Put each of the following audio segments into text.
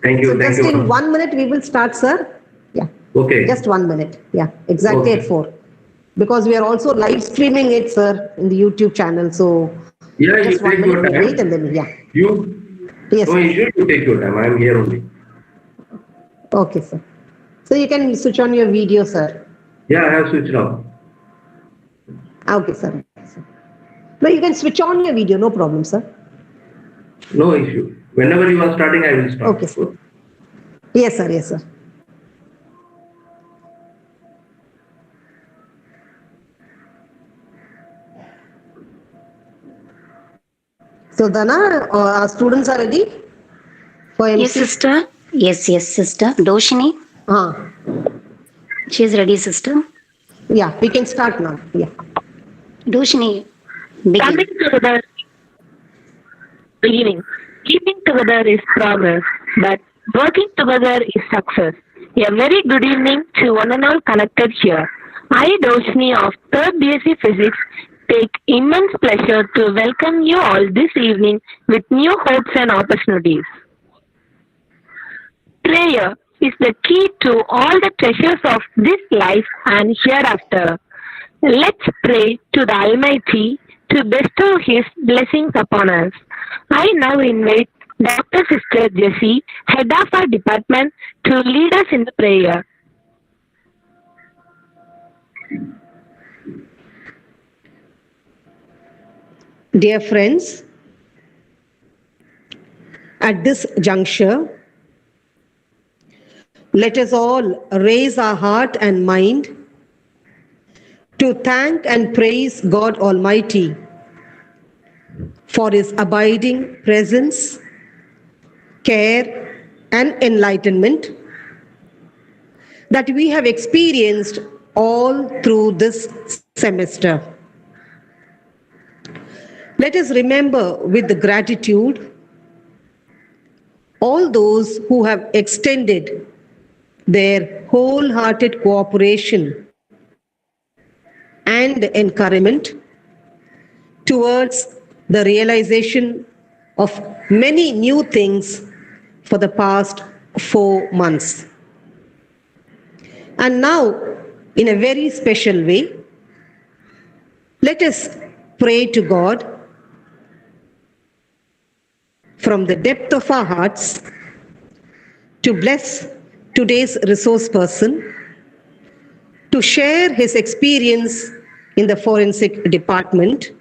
Thank you. So Thank just you. in 1 minute we will start, sir. Yeah. Okay. Just 1 minute. Yeah, exactly Okay. at 4. Because we are also live streaming it, sir, in the YouTube channel. So Yeah, you just 1 take minute your we wait time. and then, yeah. You, Yes, no sir. issue, you take your time. I am here only. Okay, sir. So you can switch on your video, sir. Yeah, I have switched off. Okay, sir. No, you can switch on your video, no problem, sir. No issue. Whenever you are starting, I will start. Okay, sir. Yes, sir. Yes, sir. So, Dana, our students are ready for MC? Yes, sister. Yes, sister. Doshini, Ah, she is ready, sister. yeah, we can start now. Yeah. Doshini, begin. Coming together, living. Living together is progress, but working together is success. A very good evening to one and all connected here. I, Doshni of 3rd BSc Physics, take immense pleasure to welcome you all this evening with new hopes and opportunities. Prayer is the key to all the treasures of this life and hereafter. Let's pray to the Almighty to bestow His blessings upon us. I now invite Dr. Sister Jessie, head of our department, to lead us in the prayer. Dear friends, at this juncture, let us all raise our heart and mind to thank and praise God Almighty for His abiding presence, care, and enlightenment that we have experienced all through this semester. Let us remember with gratitude all those who have extended their wholehearted cooperation and encouragement towards the realization of many new things for the past 4 months. And now, in a very special way, let us pray to God from the depth of our hearts to bless today's resource person to share his experience in the forensic department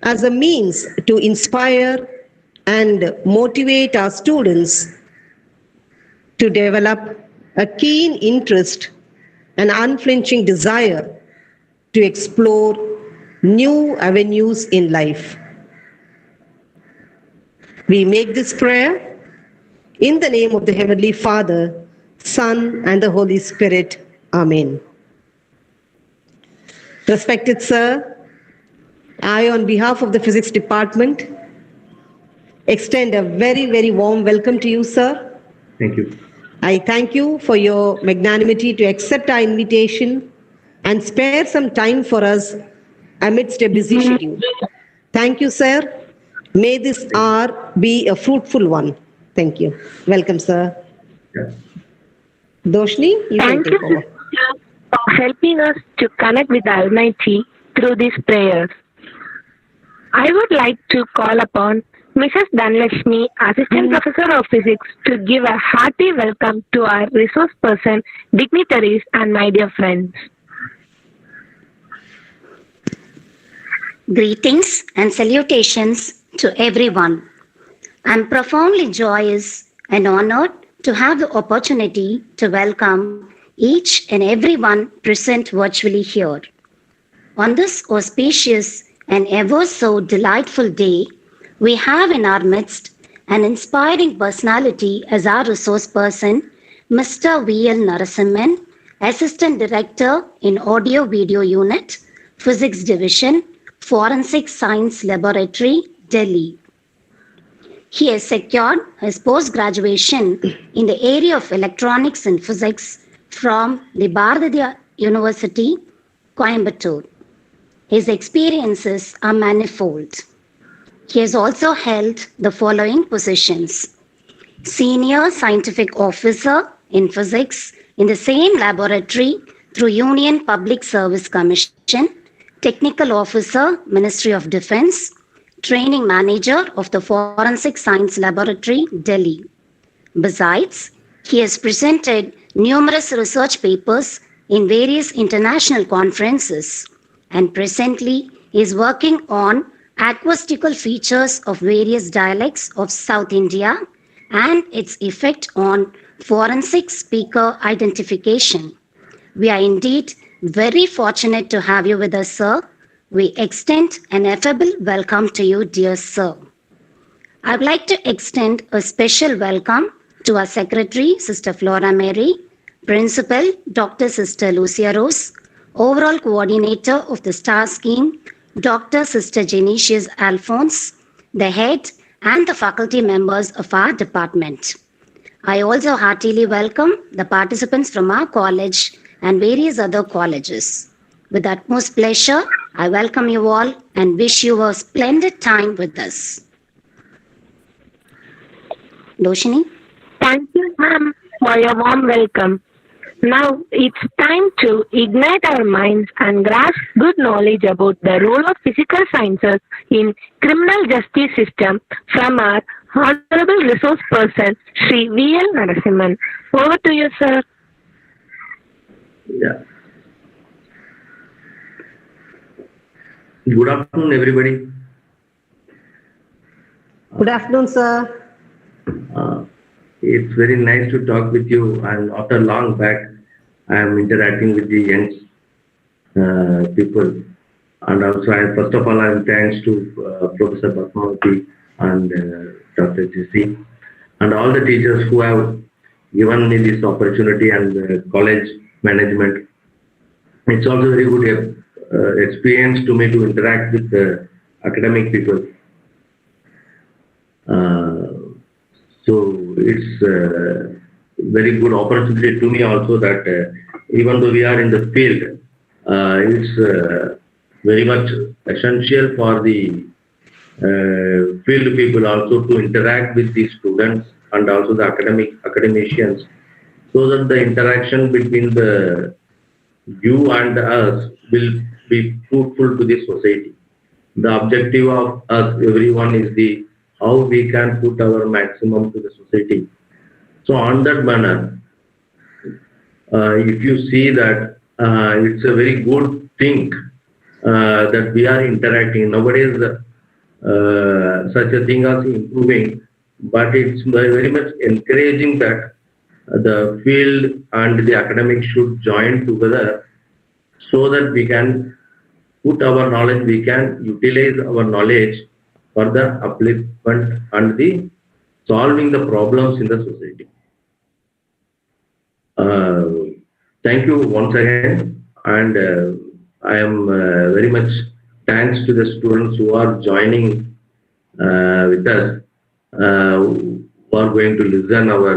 as a means to inspire and motivate our students to develop a keen interest and unflinching desire to explore new avenues in life. We make this prayer in the name of the Heavenly Father, Son, and the Holy Spirit. Amen. Respected Sir, I, on behalf of the Physics Department, extend a very, very warm welcome to you, sir. Thank you. I thank you for your magnanimity to accept our invitation and spare some time for us amidst a busy schedule. Thank you, sir. May this hour be a fruitful one. Thank you. Welcome, sir. Yeah. Doshni, you can Thank take you, over. sister, for helping us to connect with the Almighty through these prayers. I would like to call upon Mrs. Dhanlakshmi, Assistant Professor of Physics, to give a hearty welcome to our resource person, dignitaries, and my dear friends. Greetings and salutations to everyone. I'm profoundly joyous and honored to have the opportunity to welcome each and everyone present virtually here. On this auspicious and ever so delightful day, we have in our midst an inspiring personality as our resource person, Mr. V.L. Narasimhan, Assistant Director in Audio Video Unit, Physics Division, Forensic Science Laboratory, Delhi. He has secured his post-graduation in the area of electronics and physics from the Bharathiya University, Coimbatore. His experiences are manifold. He has also held the following positions. Senior Scientific Officer in Physics in the same laboratory through Union Public Service Commission, Technical Officer, Ministry of Defense, Training Manager of the Forensic Science Laboratory, Delhi. Besides, he has presented numerous research papers in various international conferences and presently is working on acoustical features of various dialects of South India and its effect on forensic speaker identification. We are indeed very fortunate to have you with us, sir. We extend an affable welcome to you, dear sir. I would like to extend a special welcome to our Secretary, Sister Flora Mary, Principal, Dr. Sister Lucia Rose, Overall Coordinator of the STAR Scheme, Dr. Sister Genesius Alphonse, the Head and the faculty members of our department. I also heartily welcome the participants from our college and various other colleges. With utmost pleasure, I welcome you all and wish you a splendid time with us. Doshini? Thank you, ma'am, for your warm welcome. Now it's time to ignite our minds and grasp good knowledge about the role of physical sciences in criminal justice system from our Honorable Resource Person, Shri V.L. Narasimhan. Over to you, sir. Yeah. Good afternoon, everybody. Good afternoon, sir. It's very nice to talk with you, and after long back, I am interacting with the young people. And also, first of all, I am thanks to Professor Basmavati and Dr. Jesse and all the teachers who have given me this opportunity and college management. It's also very good experience to me to interact with academic people. So it's a very good opportunity to me also that even though we are in the field, it's very much essential for the field people also to interact with the students and also the academicians, so that the interaction between the you and us will be fruitful to the society. The objective of us, everyone, is the how we can put our maximum to the society. So on that manner, if you see that it's a very good thing that we are interacting. Nowadays, such a thing is improving, but it's very much encouraging that the field and the academics should join together so that we can put our knowledge, we can utilize our knowledge for the upliftment and the solving the problems in the society. Thank you once again, and I am very much thanks to the students who are joining with us, who are going to listen our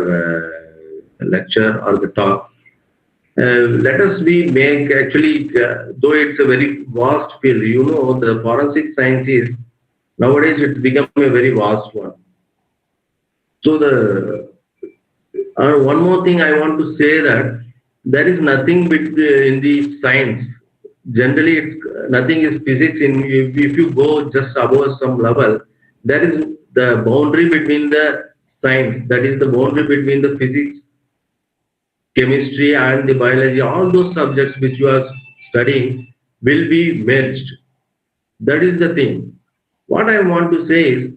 lecture or the talk. Let us make actually, though it's a very vast field, you know, the forensic science is nowadays it's become a very vast one. So the one more thing I want to say that there is nothing in the science. Generally, nothing is physics. If you go just above some level, there is the boundary between the science. That is the boundary between the physics, chemistry, and the biology. All those subjects which you are studying will be merged. That is the thing. What I want to say is,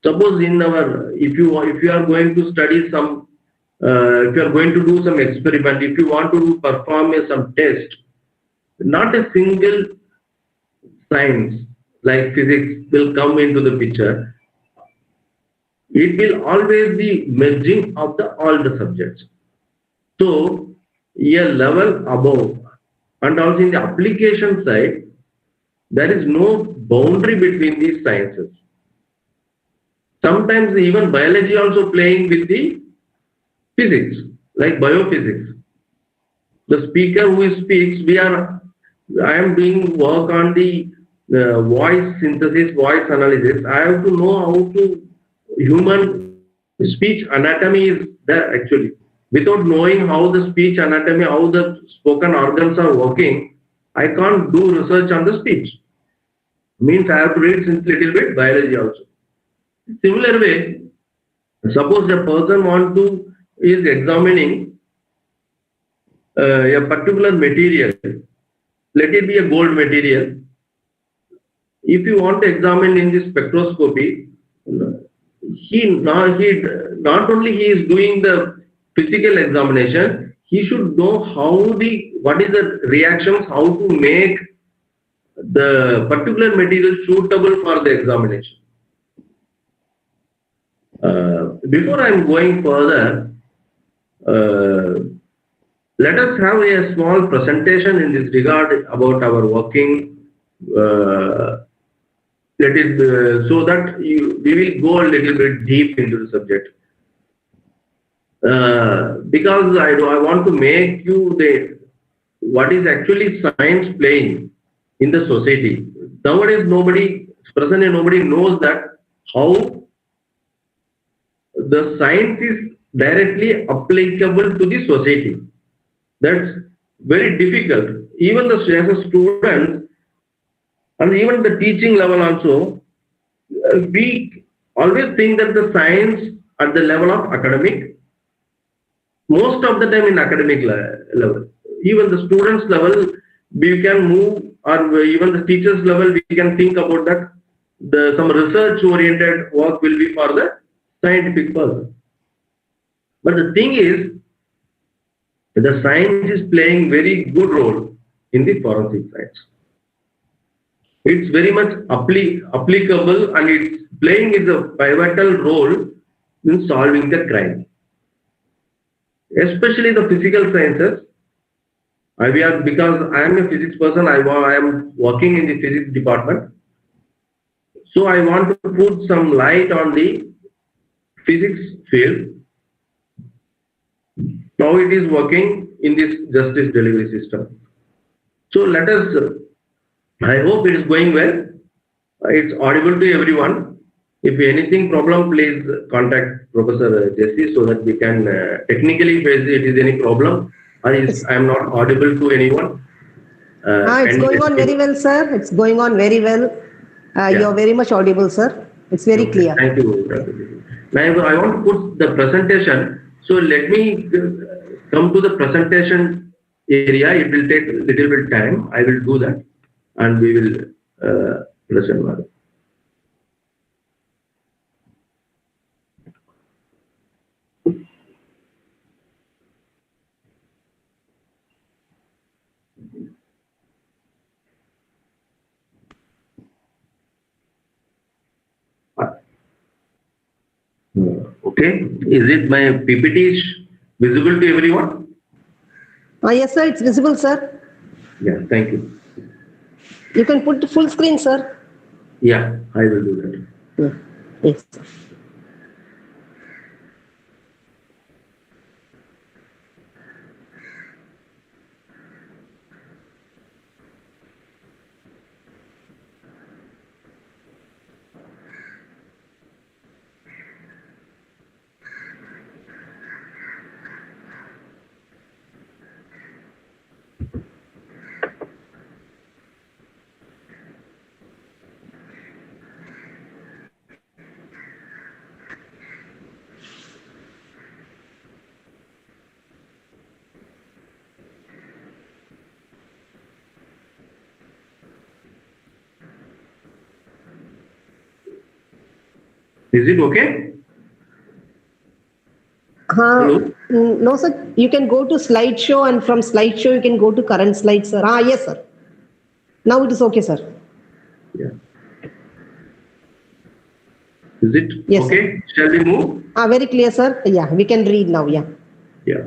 suppose if you are going to study some, if you are going to do some experiment, if you want to perform some test, not a single science like physics will come into the picture. It will always be merging of all the subjects. So a level above, and also in the application side, there is no boundary between these sciences. Sometimes even biology also playing with the physics, like biophysics. The speaker who speaks, I am doing work on the voice synthesis, voice analysis. I have to know how to human Speech anatomy is there actually. Without knowing how the speech anatomy, how the spoken organs are working, I can't do research on the speech. Means I have to read since little bit biology also. Similar way, suppose a person is examining a particular material. Let it be a gold material. If you want to examine in the spectroscopy, not only he is doing the physical examination, he should know what is the reactions, how to make the particular material suitable for the examination. Before I am going further, let us have a small presentation in this regard about our working. So that we will go a little bit deep into the subject. Because I want to make you what is actually science playing in the society. Nowadays, presently nobody knows that how the science is directly applicable to the society. That's very difficult. Even as a student, and even the teaching level also, we always think that the science at the level of academic, most of the time in academic level, even the students level, we can move, or even the teachers level, we can think about that some research oriented work will be for the scientific person. But the thing is, the science is playing very good role in the forensic science. It's very much applicable, and it's playing a pivotal role in solving the crime. Especially the physical sciences. Because I am a physics person, I am working in the physics department. So I want to put some light on the physics field. How it is working in this justice delivery system. So I hope it is going well. It's audible to everyone. If anything problem, please contact Professor Jesse so that we can technically, if it is any problem, or I am not audible to anyone. It's going on very well, sir. It's going on very well. You're very much audible, sir. It's very clear. Thank you, Dr. Jesse. Now I want to put the presentation. So let me come to the presentation area. It will take a little bit time. I will do that, and we will present. Okay, is it my PPT is visible to everyone? Yes, sir, it's visible, sir. Yeah, thank you. You can put the full screen, sir. Yeah, I will do that. Yeah. Yes, sir. Is it okay? No, sir. You can go to slideshow, and from slideshow you can go to current slide, sir. Yes, sir. Now it is okay, sir. Yeah. Is it yes, okay? Sir. Shall we move? Very clear, sir. Yeah, we can read now. Yeah. Yeah.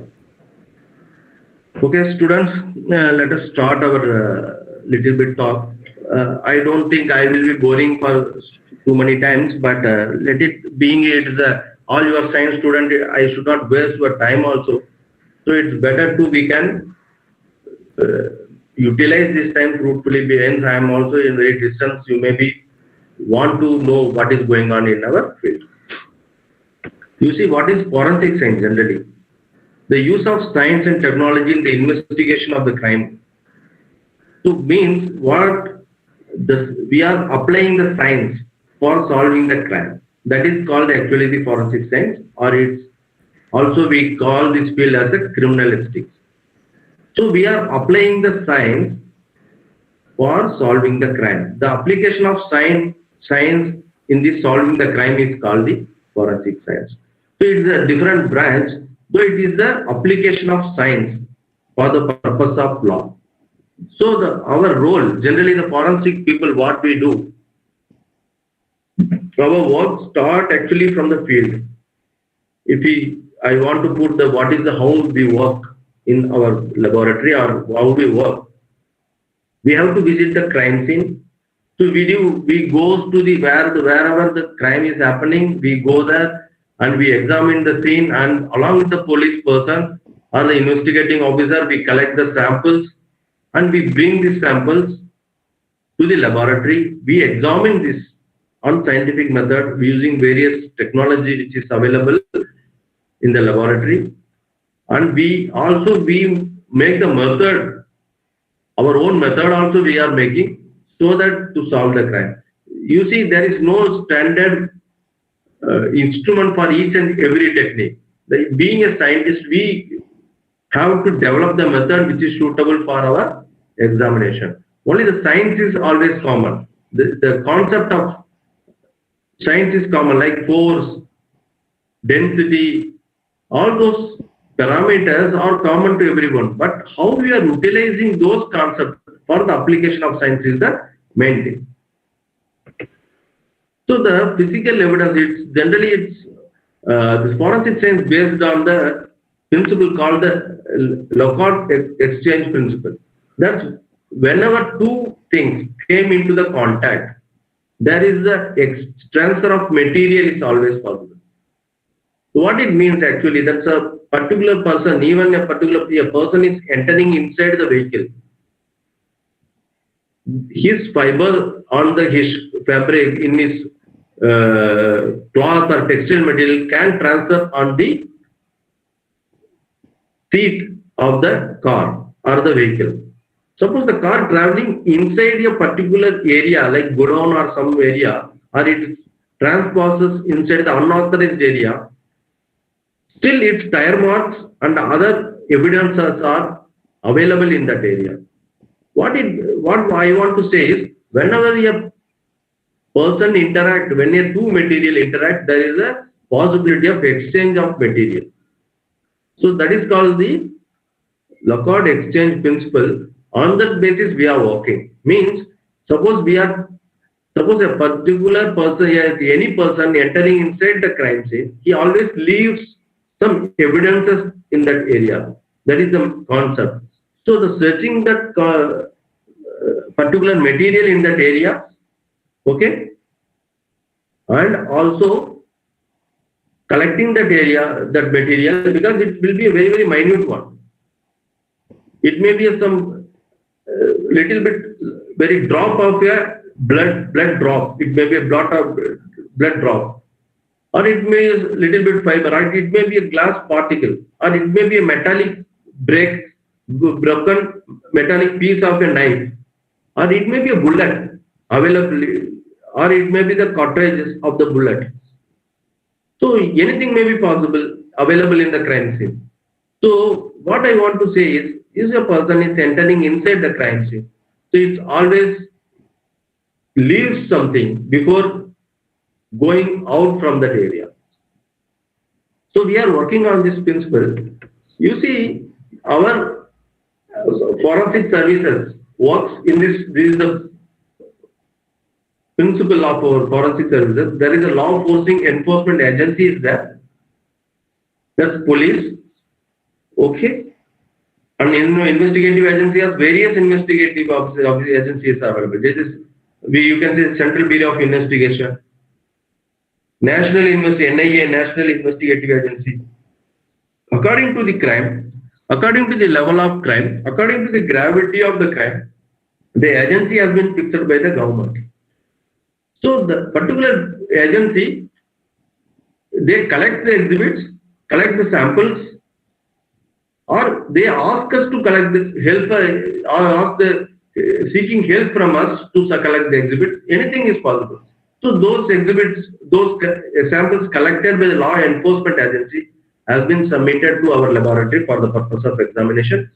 Okay, students, let us start our little bit talk. I don't think I will be boring for too many times, but let it being all your science student, I should not waste your time also. So it's better we can utilize this time fruitfully. Hence, I am also in very distance. You maybe want to know what is going on in our field. You see, what is forensic science generally? The use of science and technology in the investigation of the crime. So means what we are applying the science for solving the crime. That is called actually the forensic science, or it's also we call this field as a criminalistics. So we are applying the science for solving the crime. The application of science in the solving the crime is called the forensic science. So it is a different branch, so it is the application of science for the purpose of law. So our role, generally the forensic people, what we do, our work start actually from the field. I want to put what is the how we work in our laboratory or how we work. We have to visit the crime scene. So we go to wherever the crime is happening, we go there and we examine the scene, and along with the police person or the investigating officer, we collect the samples and we bring these samples to the laboratory. We examine this on scientific method using various technology which is available in the laboratory, and we make the method, our own method also we are making, so that to solve the crime. You see, there is no standard instrument for each and every technique. Being a scientist, we have to develop the method which is suitable for our examination. Only the science is always common. The concept of science is common, like force, density, all those parameters are common to everyone. But how we are utilizing those concepts for the application of science is the main thing. So the physical evidence, this forensic science based on the principle called the Lockhart exchange principle. That's whenever two things came into the contact, there is the transfer of material is always possible. So what it means actually, that's a particular person, even a person is entering inside the vehicle. His fiber on his fabric in his cloth or textile material can transfer on the seat of the car or the vehicle. Suppose the car traveling inside a particular area like godown or some area, or it transposes inside the unauthorized area, still its tire marks and other evidences are available in that area. What I want to say is, whenever a person interact, when a two material interact, there is a possibility of exchange of material. So that is called the Lockhart exchange principle. On that basis we are working. Means suppose a particular person, any person entering inside the crime scene, he always leaves some evidences in that area. That is the concept. So the searching that particular material in that area, okay, and also collecting that material, because it will be a very, very minute one. It may be some little bit, very drop of a blood drop. It may be a blot of blood drop, or it may be a little bit fiber, or it may be a glass particle, or it may be a metallic broken metallic piece of a knife, or it may be a bullet available, or it may be the cartridges of the bullet. So anything may be possible, available in the crime scene. So what I want to say is a person is entering inside the crime scene. So it always leaves something before going out from that area. So we are working on this principle. You see, our forensic services works in this is the principle of our forensic services. There is a law enforcement agency is there. That's police, okay, and investigative agency has various investigative agencies available. You can say Central Bureau of Investigation, NIA, National Investigative Agency. According to the crime, according to the level of crime, according to the gravity of the crime, the agency has been fixed by the government. So the particular agency they collect the exhibits, collect the samples, or they ask us to collect the help or ask the seeking help from us to collect the exhibits. Anything is possible. So those exhibits, those samples collected by the law enforcement agency has been submitted to our laboratory for the purpose of examination.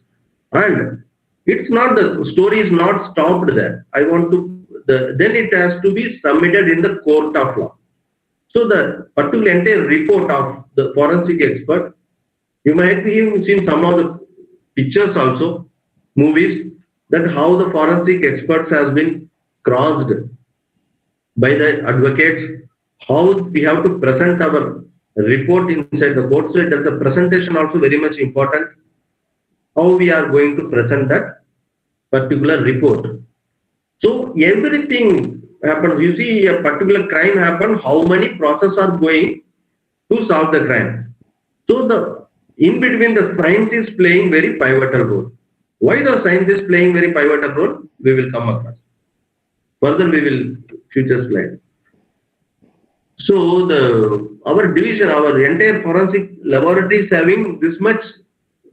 And it's not the story is not stopped there. I want to then it has to be submitted in the court of law. So the particular entire report of the forensic expert, you might have seen some of the pictures also, movies, that how the forensic experts has been crossed by the advocates, how we have to present our report inside the court. So that the presentation also very much important, how we are going to present that particular report. So everything happens. You see a particular crime happen, how many processes are going to solve the crime. So the in between the science is playing very pivotal role. Why the science is playing very pivotal role? We will come across. Further we will future slide. So our division, our entire forensic laboratory is having this much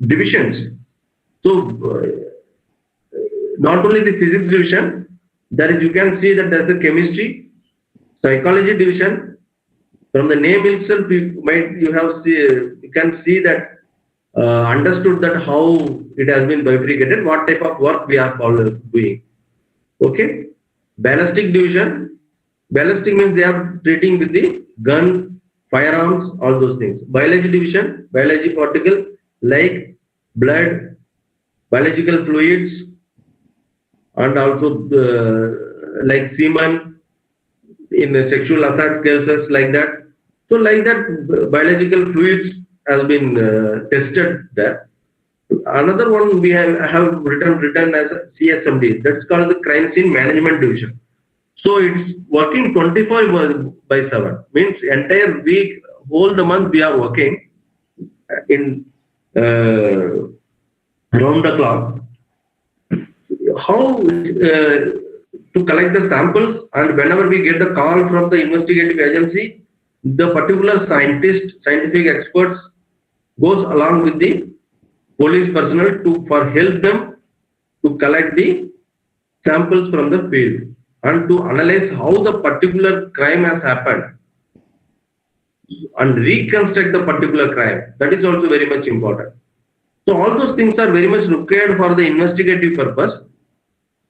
divisions. So not only the physics division, there is, you can see that there's a chemistry, psychology division. From the name itself, you can see that understood that how it has been bifurcated, what type of work we are doing. Okay, ballistic division. Ballistic means they are treating with the gun, firearms, all those things. Biology division, biology particle like blood, biological fluids, and also like semen in sexual assault cases like that. So like that, biological fluids has been tested there. Another one we have written as a CSMD. That's called the crime scene management division. So it's working 24/7. Means entire week, whole the month we are working in round the clock. How to collect the samples, and whenever we get the call from the investigative agency, the particular scientific experts goes along with the police personnel for help them to collect the samples from the field and to analyze how the particular crime has happened and reconstruct the particular crime. That is also very much important. So all those things are very much required for the investigative purpose.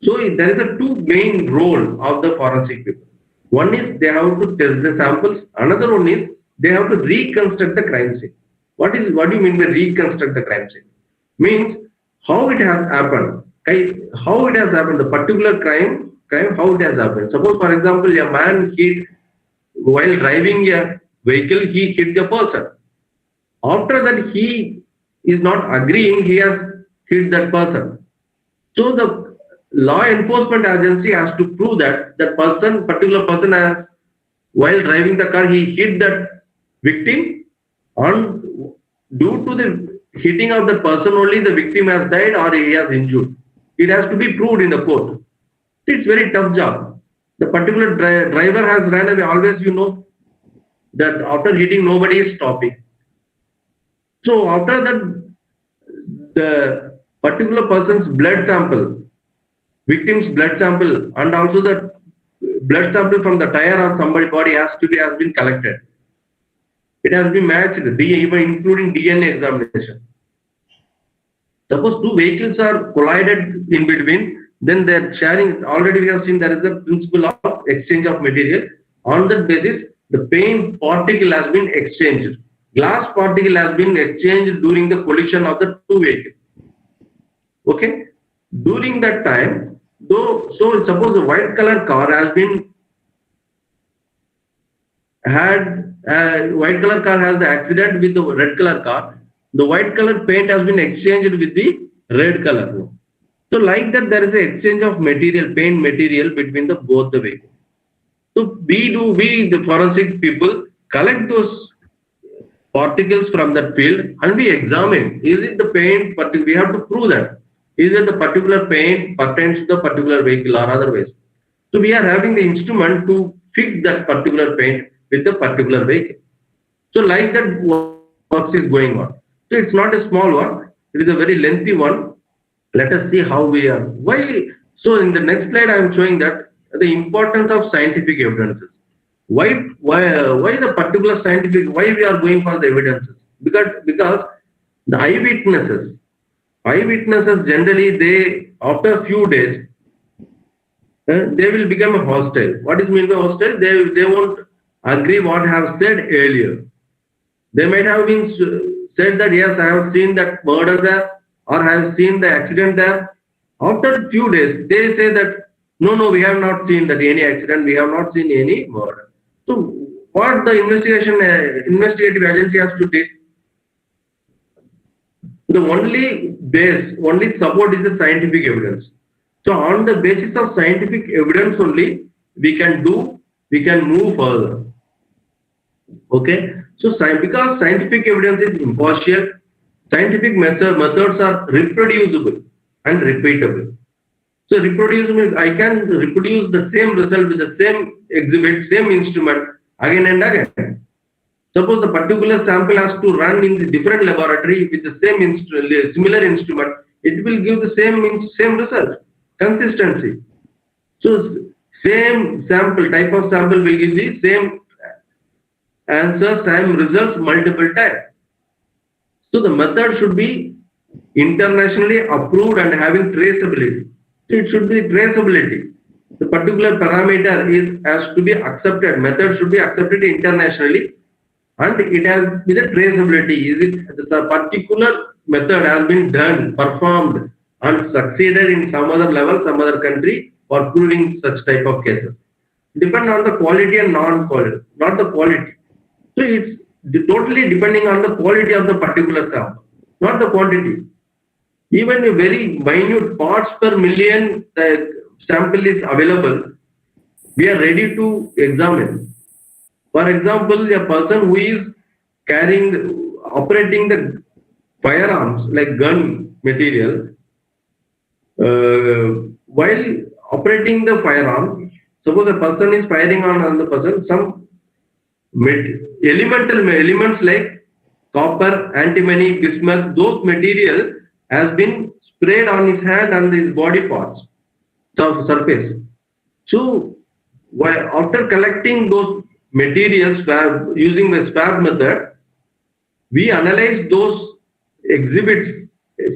So there is a two main role of the forensic people. One is they have to test the samples. Another one is they have to reconstruct the crime scene. What do you mean by reconstruct the crime scene? Means how it has happened. How it has happened, the particular crime, how it has happened. Suppose, for example, a man while driving a vehicle, he hit a person. After that, he is not agreeing, he has hit that person. So the law enforcement agency has to prove that particular person has, while driving the car, he hit that victim, and due to the hitting of the person only, the victim has died or he has injured. It has to be proved in the court. It's very tough job. The particular driver has ran away. Always you know that after hitting, nobody is stopping. So after that, the particular person's blood sample, victim's blood sample, and also the blood sample from the tire or somebody's body has been collected. It has been matched, even including DNA examination. Suppose two vehicles are collided in between, then they're sharing. Already we have seen there is a principle of exchange of material. On that basis, the paint particle has been exchanged. Glass particle has been exchanged during the collision of the two vehicles. Okay? During that time, so suppose the white color car has been white color car has the accident with the red color car. The white color paint has been exchanged with the red color. So like that, there is an exchange of material, paint material between both the vehicles. So we the forensic people collect those particles from that field and we examine. Is it the paint? But we have to prove that. Is it the particular paint pertains to the particular vehicle or otherwise? So we are having the instrument to fix that particular paint with the particular vehicle. So like that work is going on. So it's not a small work, it is a very lengthy one. Let us see how we are. Why? So in the next slide, I am showing that the importance of scientific evidences. Why the particular scientific? Why we are going for the evidences? Because the eyewitnesses generally they after a few days they will become hostile. What is mean by hostile? They won't agree what I have said earlier. They might have been said that yes, I have seen that murder there, or I have seen the accident there. After a few days, they say that no, we have not seen that any accident, we have not seen any murder. So, what the investigative agency has to take? The only support is the scientific evidence. So, on the basis of scientific evidence only, we can move further. Okay, so because scientific evidence is impartial, scientific methods are reproducible and repeatable. So reproducible means I can reproduce the same result with the same exhibit, same instrument again and again. Suppose the particular sample has to run in the different laboratory with the similar instrument, it will give the same result, consistency. So same sample, type of sample will give the same answer, same results multiple times. So the method should be internationally approved and having traceability. So it should be traceability. The particular parameter has to be accepted. Method should be accepted internationally, and it has with the traceability. Is it the particular method has been done, performed, and succeeded in some other level, some other country for proving such type of cases. Depend on the quality and non-quality, not the quality. So it's totally depending on the quality of the particular sample, not the quantity. Even a very minute parts per million sample is available, we are ready to examine. For example, a person who is operating the firearms like gun material, while operating the firearm, suppose a person is firing on another person, some elemental elements like copper, antimony, bismuth, those material has been sprayed on his hand and his body parts, surface. So, after collecting those materials using the swab method, we analyze those exhibits,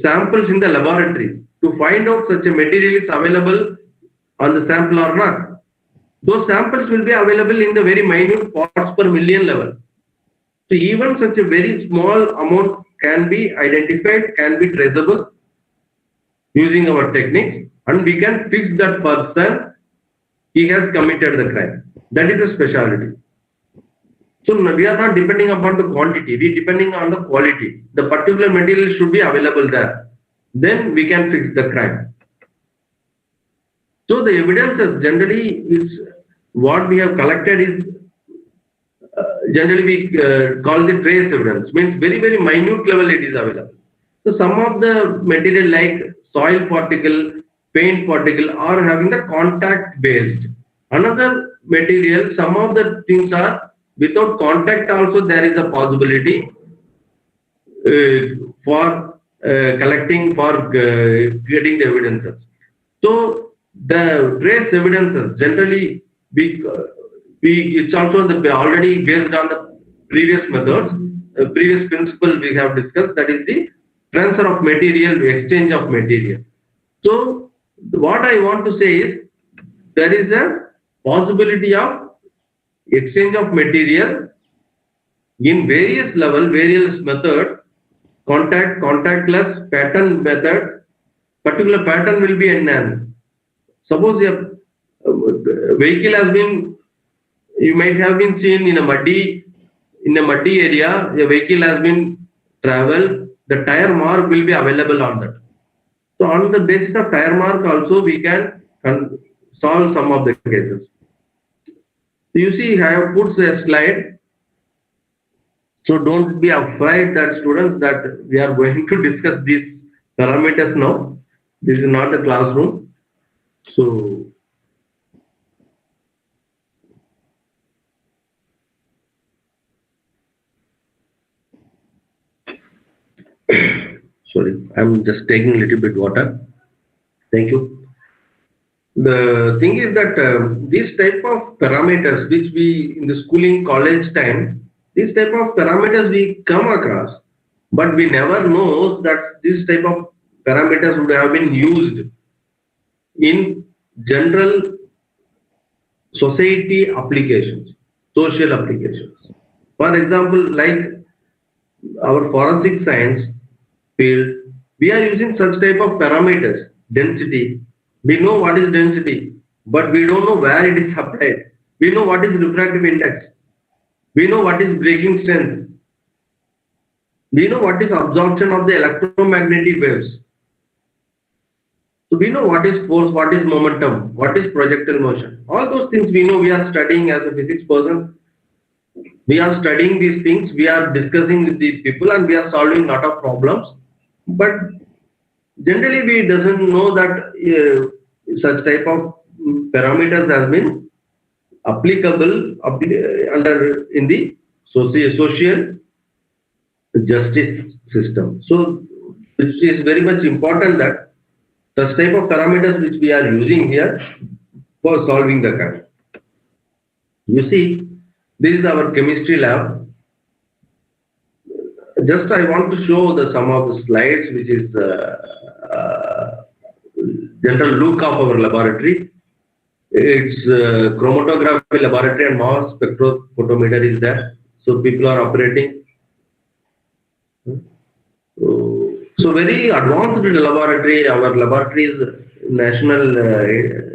samples in the laboratory to find out such a material is available on the sample or not. Those samples will be available in the very minute parts per million level. So even such a very small amount can be identified, can be traceable using our techniques, and we can fix that person, he has committed the crime. That is a specialty. So we are not depending upon the quantity, we are depending on the quality. The particular material should be available there. Then we can fix the crime. So the evidence generally is what we have collected is generally we call the trace evidence, means very minute level it is available. So some of the material like soil particle, paint particle are having the contact based. Another material, some of the things are without contact also there is a possibility for collecting, for getting the evidences. So the trace evidences generally it's also already based on the previous methods, previous principle we have discussed, that is the transfer of material, exchange of material. So what I want to say is there is a possibility of exchange of material in various level, various methods, contact, contactless, pattern method. Particular pattern will be enhanced. Suppose a vehicle has been, you might have been seen in a muddy area, a vehicle has been traveled, the tire mark will be available on that. So on the basis of tire mark also we can solve some of the cases. So you see, I have put a slide. So don't be afraid that students that we are going to discuss these parameters now. This is not a classroom. So Sorry, I'm just taking a little bit water. Thank you. The thing is that these type of parameters which we in the schooling college time, these type of parameters we come across, but we never know that this type of parameters would have been used in general society applications, social applications. For example, like our forensic science field, we are using such type of parameters, density. We know what is density, but we don't know where it is applied. We know what is refractive index. We know what is breaking strength. We know what is absorption of the electromagnetic waves. So we know what is force, what is momentum, what is projectile motion. All those things we know, we are studying as a physics person. We are studying these things, we are discussing with these people, and we are solving lot of problems. But generally we doesn't know that such type of parameters has been applicable under in the social justice system. So it is very much important that such type of parameters which we are using here for solving the crime. You see, this is our chemistry lab. Just I want to show the some of the slides, which is general look of our laboratory. It's chromatography laboratory and mass spectrophotometer is there. So people are operating. So very advanced laboratory. Our laboratory is national,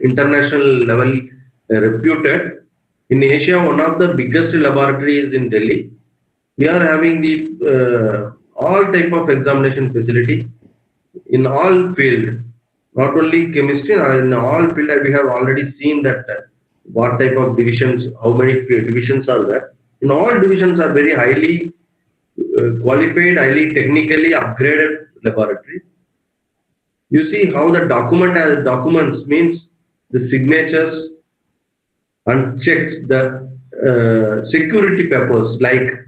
international level reputed. In Asia, one of the biggest laboratories in Delhi. We are having the all type of examination facility in all field, not only chemistry, in all field. We have already seen that what type of divisions, how many divisions are there. In all divisions are very highly qualified, highly technically upgraded laboratory. You see how the document as documents means the signatures and checks the security papers like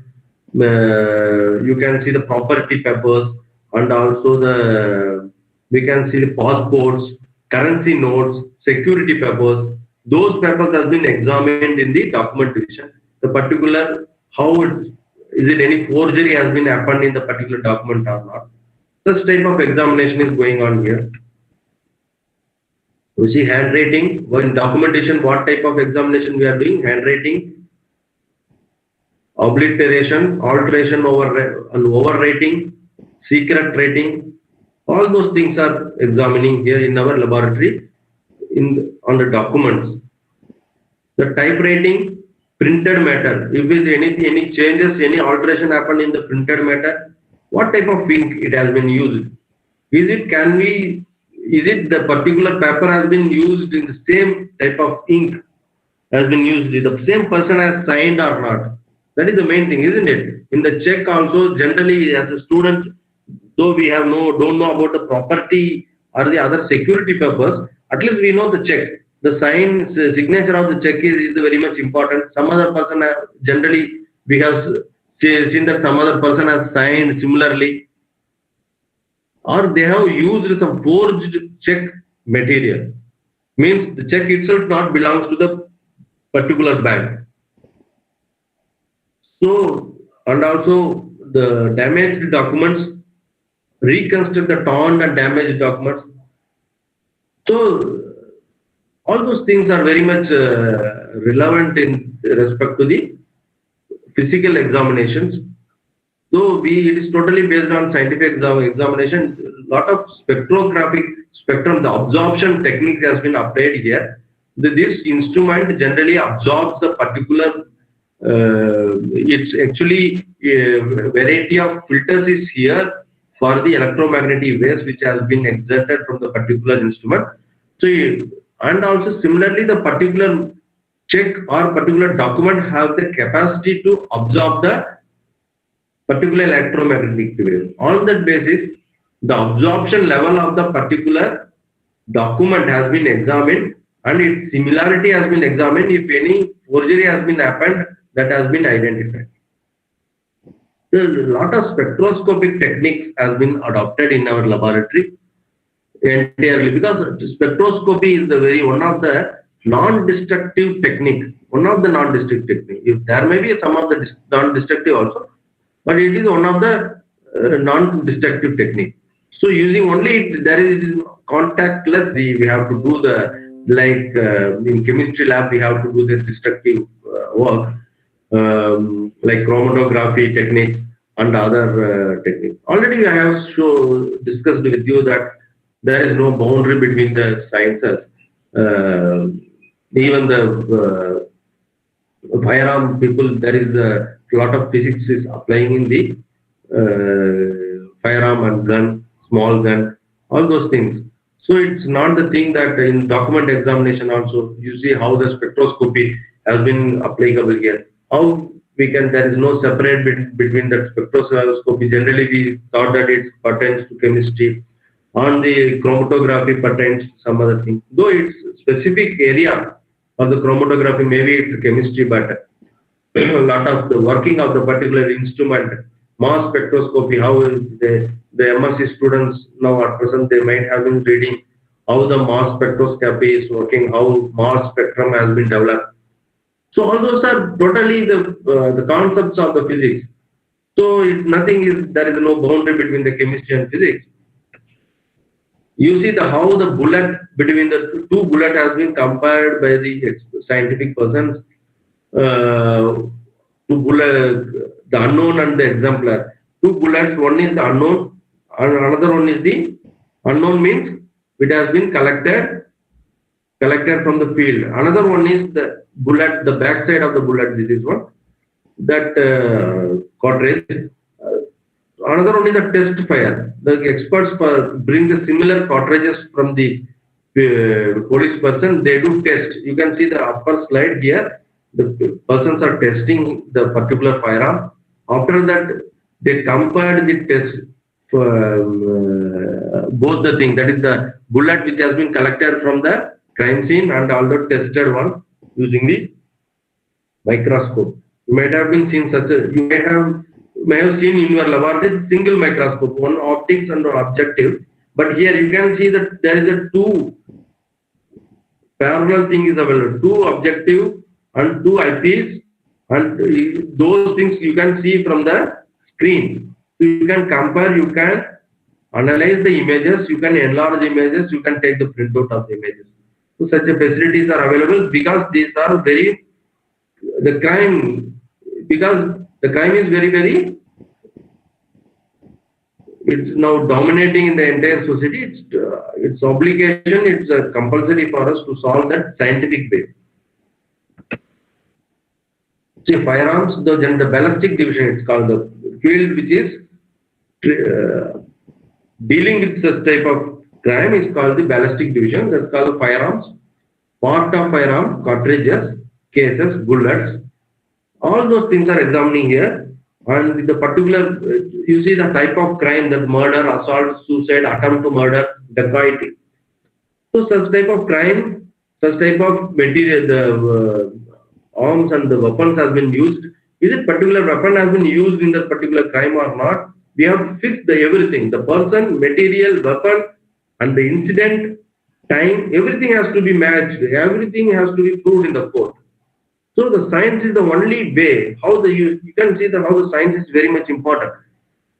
you can see the property papers and also the we can see the passports, currency notes, security papers. Those papers have been examined in the document division. The particular how it is it any forgery has been happened in the particular document or not. Such type of examination is going on here. We see handwriting. In documentation, what type of examination we are doing? Handwriting, obliteration, alteration over and overwriting, secret writing. All those things are examining here in our laboratory on the documents. The typewriting, printed matter. If there is any changes, any alteration happened in the printed matter, what type of ink it has been used? Is it the particular paper has been used in the same type of ink has been used? The same person has signed or not? That is the main thing, isn't it? In the check also, generally as a student, though we have don't know about the property or the other security papers, at least we know the check. The signature of the check is very much important. Some other person generally we have seen that some other person has signed similarly, or they have used some forged check material. Means the check itself not belongs to the particular bank. So, and also the damaged documents, reconstruct the torn and damaged documents. So, all those things are very much relevant in respect to the physical examinations. So, it is totally based on scientific examination. Lot of spectrographic spectrum, the absorption technique has been applied here. This instrument generally absorbs the particular. It's actually a variety of filters is here for the electromagnetic waves which has been exerted from the particular instrument. So, and also similarly, the particular check or particular document have the capacity to absorb the particular electromagnetic wave. On that basis, the absorption level of the particular document has been examined and its similarity has been examined. If any forgery has been happened, that has been identified. So a lot of spectroscopic techniques has been adopted in our laboratory entirely because spectroscopy is the very one of the non-destructive technique. One of the non-destructive technique. If there may be some of the non-destructive also, but it is one of the non-destructive technique. So using only there is contactless. We have to do the like in chemistry lab we have to do the destructive work like chromatography techniques and other techniques. Already I have discussed with you that there is no boundary between the sciences. Even the firearm people, there is a lot of physics is applying in the firearm and gun, small gun, all those things. So it's not the thing that in document examination also you see how the spectroscopy has been applicable here. How we can, there is no separate between the spectroscopy. Generally we thought that it pertains to chemistry. On the chromatography pertains some other thing. Though it's specific area of the chromatography, maybe it's chemistry, but a lot of the working of the particular instrument, mass spectroscopy, how the MSc students now at present, they might have been reading how the mass spectroscopy is working, how mass spectrum has been developed. So all those are totally the concepts of the physics. So nothing is, there is no boundary between the chemistry and physics. You see how the bullet between the two bullet has been compared by the scientific persons to bullet, the unknown and the exemplar. Two bullets, one is the unknown and another one is the unknown, means it has been collected from the field. Another one is the bullet, the back side of the bullet, this is what, that cartridge. Another one is a test fire. The experts bring the similar cartridges from the police person. They do test. You can see the upper slide here. The persons are testing the particular firearm. After that, they compare the test for both the things. That is the bullet which has been collected from the crime scene and also tested one using the microscope. You might have been seen such a. You may have seen in your laboratory single microscope, one optics and one objective. But here you can see that there is a two parallel thing is available, two objective and two eyepieces, and those things you can see from the screen. So you can compare, you can analyze the images, you can enlarge images, you can take the printout of the images. So such a facilities are available because these are very, the crime, because the crime is very, it's now dominating in the entire society. It's obligation, it's compulsory for us to solve that scientific way. See, firearms, the ballistic division, it's called the field which is dealing with such type of crime is called the ballistic division. That's called firearms. Part of firearm, cartridges, cases, bullets, all those things are examining here. And the particular, you see the type of crime, that murder, assault, suicide, attempt to murder, dacoity. So such type of crime, such type of material, the arms and the weapons has been used. Is it particular weapon has been used in the particular crime or not? We have to fix the everything, the person, material, weapon, and the incident, time, everything has to be matched. Everything has to be proved in the court. So the science is the only way how you can see that how the science is very much important.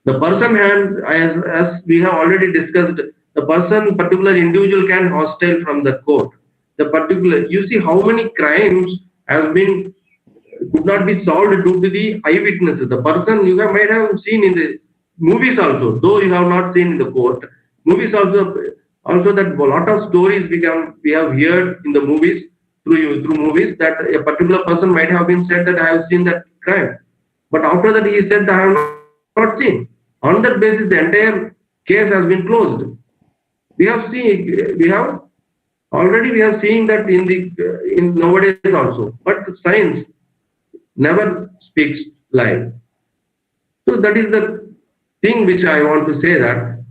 The person as we have already discussed, the person, particular individual can hostile from the court. The particular, you see how many crimes have been could not be solved due to the eyewitnesses. The person you might have seen in the movies also, though you have not seen in the court. Movies also that a lot of stories we have heard in the movies. Through movies, that a particular person might have been said that I have seen that crime, but after that he said that I have not seen. On that basis, the entire case has been closed. We have seen that in nowadays also, but science never speaks lie. So that is the thing which I want to say, that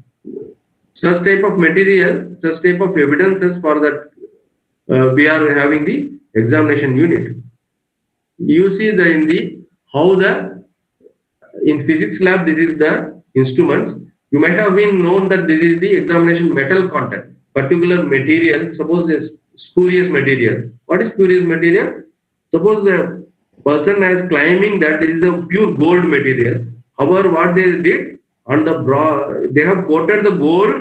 such type of material, such type of evidences for that. We are having the examination unit. You see how the in physics lab, this is the instruments. You might have been known that this is the examination metal content, particular material. Suppose this spurious material. What is spurious material? Suppose the person is claiming that this is a pure gold material. However, what they did on the they have coated the gold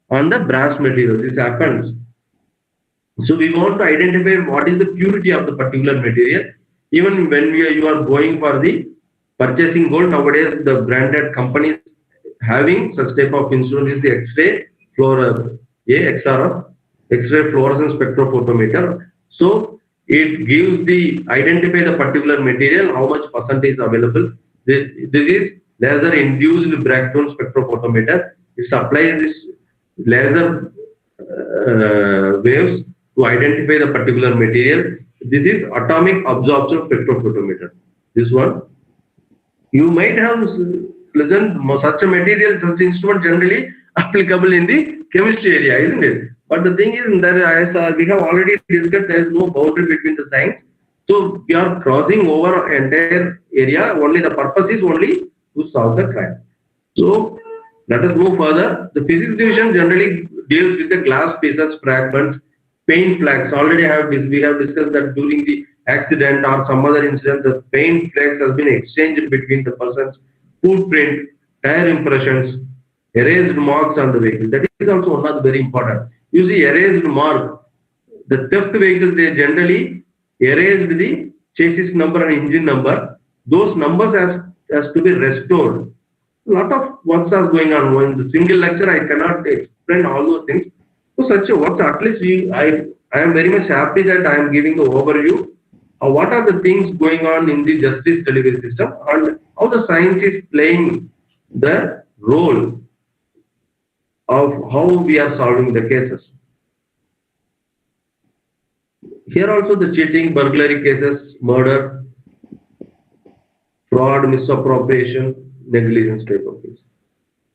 on the brass material. This happens. So we want to identify what is the purity of the particular material. Even when you are going for the purchasing gold, nowadays the branded companies having such type of instrument is the X-ray XRF, X-ray fluorescence spectrophotometer. So it gives the identify the particular material, how much percentage available. This is laser induced breakdown spectrophotometer. It supplies this laser waves to identify the particular material. This is atomic absorption spectrophotometer. This one, you might have listened such a material, such instrument generally applicable in the chemistry area, isn't it? But the thing is that as we have already discussed, there is no boundary between the science. So we are crossing over entire area. Only the purpose is only to solve the crime. So let us move further. The physics division generally deals with the glass pieces, fragments, paint flags. Already we have discussed that during the accident or some other incident, the paint flags has been exchanged between the person's footprint, tire impressions, erased marks on the vehicle. That is also one of the very important. You see, erased mark. The theft vehicles, they generally erased the chassis number and engine number. Those numbers has to be restored. A lot of works are going on. In the single lecture, I cannot explain all those things. So such a work, at least I am very much happy that I am giving the overview of what are the things going on in the justice delivery system and how the science is playing the role of how we are solving the cases. Here also the cheating, burglary cases, murder, fraud, misappropriation, negligence type of things.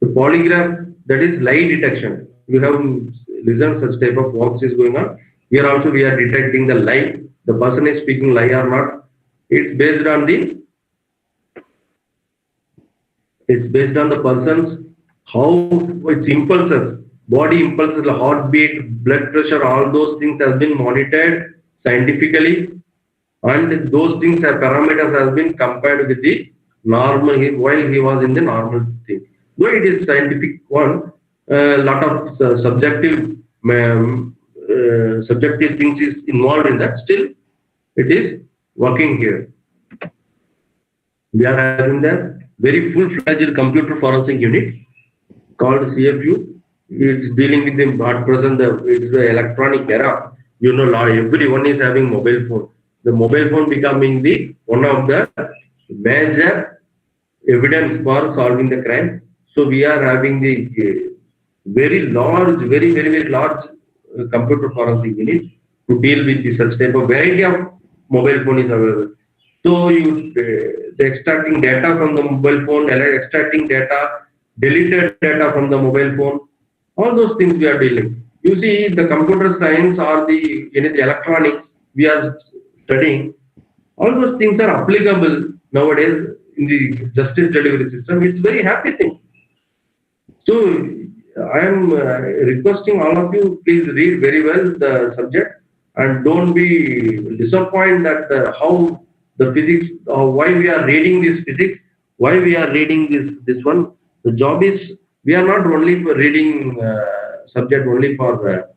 The polygraph, that is lie detection. You have listened such type of works is going on. Here also we are detecting the lie. The person is speaking lie or not. It's based on the person's how its impulses, body impulses, heartbeat, blood pressure, all those things have been monitored scientifically, and those things parameters has been compared with the normal while he was in the normal thing. Though it is scientific one, a lot of subjective things is involved in that. Still, it is working here. We are having the very full-fledged computer forensic unit called CFU. It's dealing with the at present it's the electronic era. You know, everyone is having mobile phone. The mobile phone becoming the one of the major evidence for solving the crime. So we are having the very large, very large computer forensic unit to deal with the such type of variety of mobile phone is available. So the extracting data from the mobile phone, extracting data, deleted data from the mobile phone, all those things we are dealing. You see, the computer science or the electronics we are studying, all those things are applicable nowadays in the justice delivery system. It's a very happy thing. So I am requesting all of you, please read very well the subject and don't be disappointed that how the physics, why we are reading this physics, why we are reading this one. The job is, we are not only for reading subject only for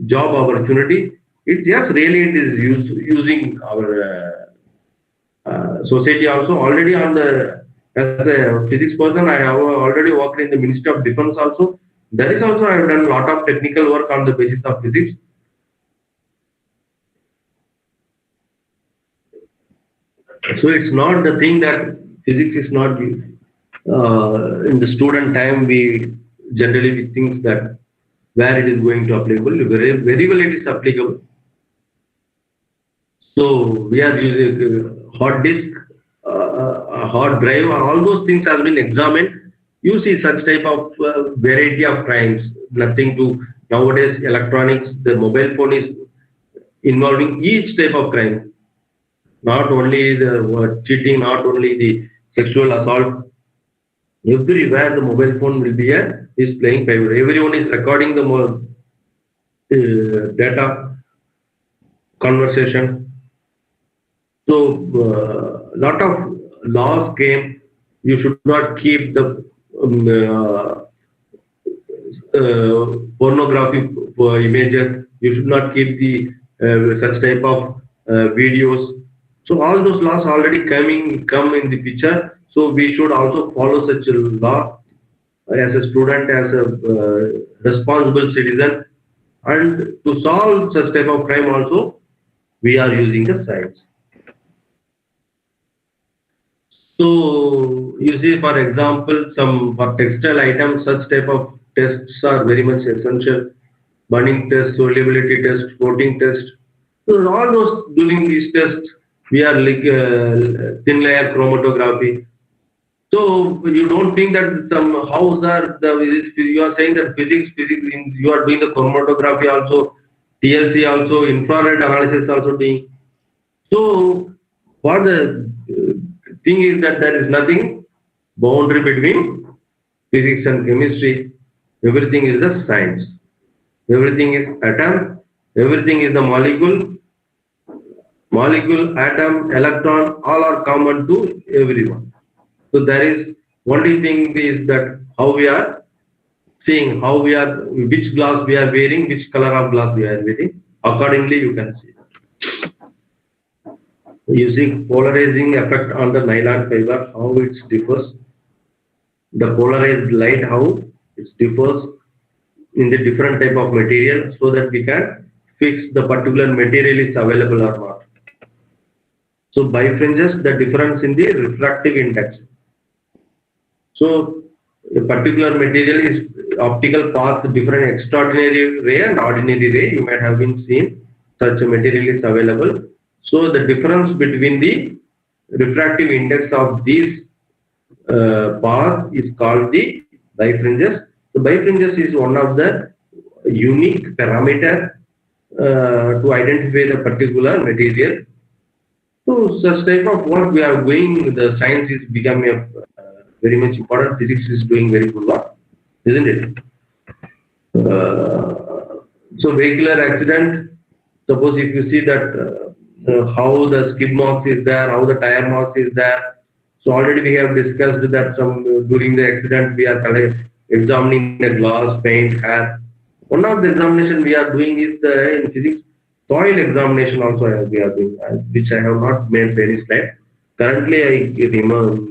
job opportunity. It just really it is using our society also. Already on the, as a physics person, I have already worked in the Ministry of Defense also. There is also I have done a lot of technical work on the basis of physics. So it's not the thing that physics is not in the student time we generally think that where it is going to applicable. Very well it is applicable. So we are using hard disk, hard drive, all those things have been examined. You see such type of variety of crimes, nothing to nowadays electronics, the mobile phone is involving each type of crime. Not only the cheating, not only the sexual assault, Everywhere the mobile phone will be is playing favor. Everyone is recording the data conversation. So lot of laws came. You should not keep the pornography images. You should not keep the such type of videos. So all those laws already come in the picture. So we should also follow such a law as a student, as a responsible citizen, and to solve such type of crime also we are using the science. So you see, for example, some for textile items, such type of tests are very much essential. Burning test, solubility test, coating test. So all those doing these tests, we are like thin layer chromatography. So you don't think that some house are you are saying that physics you are doing the chromatography also, TLC also, infrared analysis also doing. So what the thing is that there is nothing boundary between physics and chemistry. Everything is the science. Everything is atom. Everything is the molecule, atom, electron. All are common to everyone. So there is only thing is that how we are seeing, how we are, which glass we are wearing, which color of glass we are wearing. Accordingly, you can see. Using polarizing effect on the nylon fiber, how it differs. The polarized light, how it differs in the different type of material, so that we can fix the particular material is available or not. So bifringes, the difference in the refractive index. So a particular material is optical path different extraordinary ray and ordinary ray. You might have been seen such a material is available. So the difference between the refractive index of these paths is called the bifringes. The bifringes is one of the unique parameter to identify the particular material. So such type of work we are doing, the science is becoming very much important. Physics is doing very good work, isn't it? So vehicular accident. Suppose if you see that how the skid marks is there, how the tire marks is there. So already we have discussed that some during the accident we are examining the glass, paint, hair. One of the examination we are doing is in physics soil examination also we are doing, which I have not made any slide. Currently, I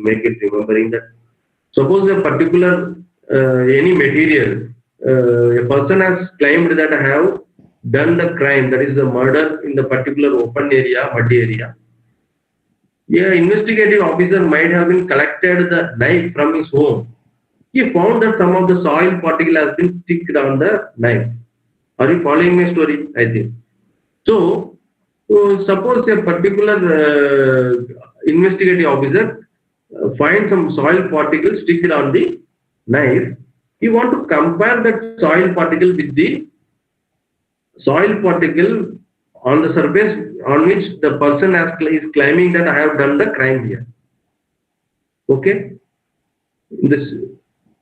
make it remembering that suppose a particular any material, a person has claimed that I have done the crime, that is the murder in the particular open area, mud area. Yeah, investigative officer might have been collected the knife from his home. He found that some of the soil particle has been sticked on the knife. Are you following my story? I think. So, suppose a particular investigative officer finds some soil particles sticked on the knife. He want to compare that soil particle with the soil particle on the surface on which the person is claiming that I have done the crime here. Okay, this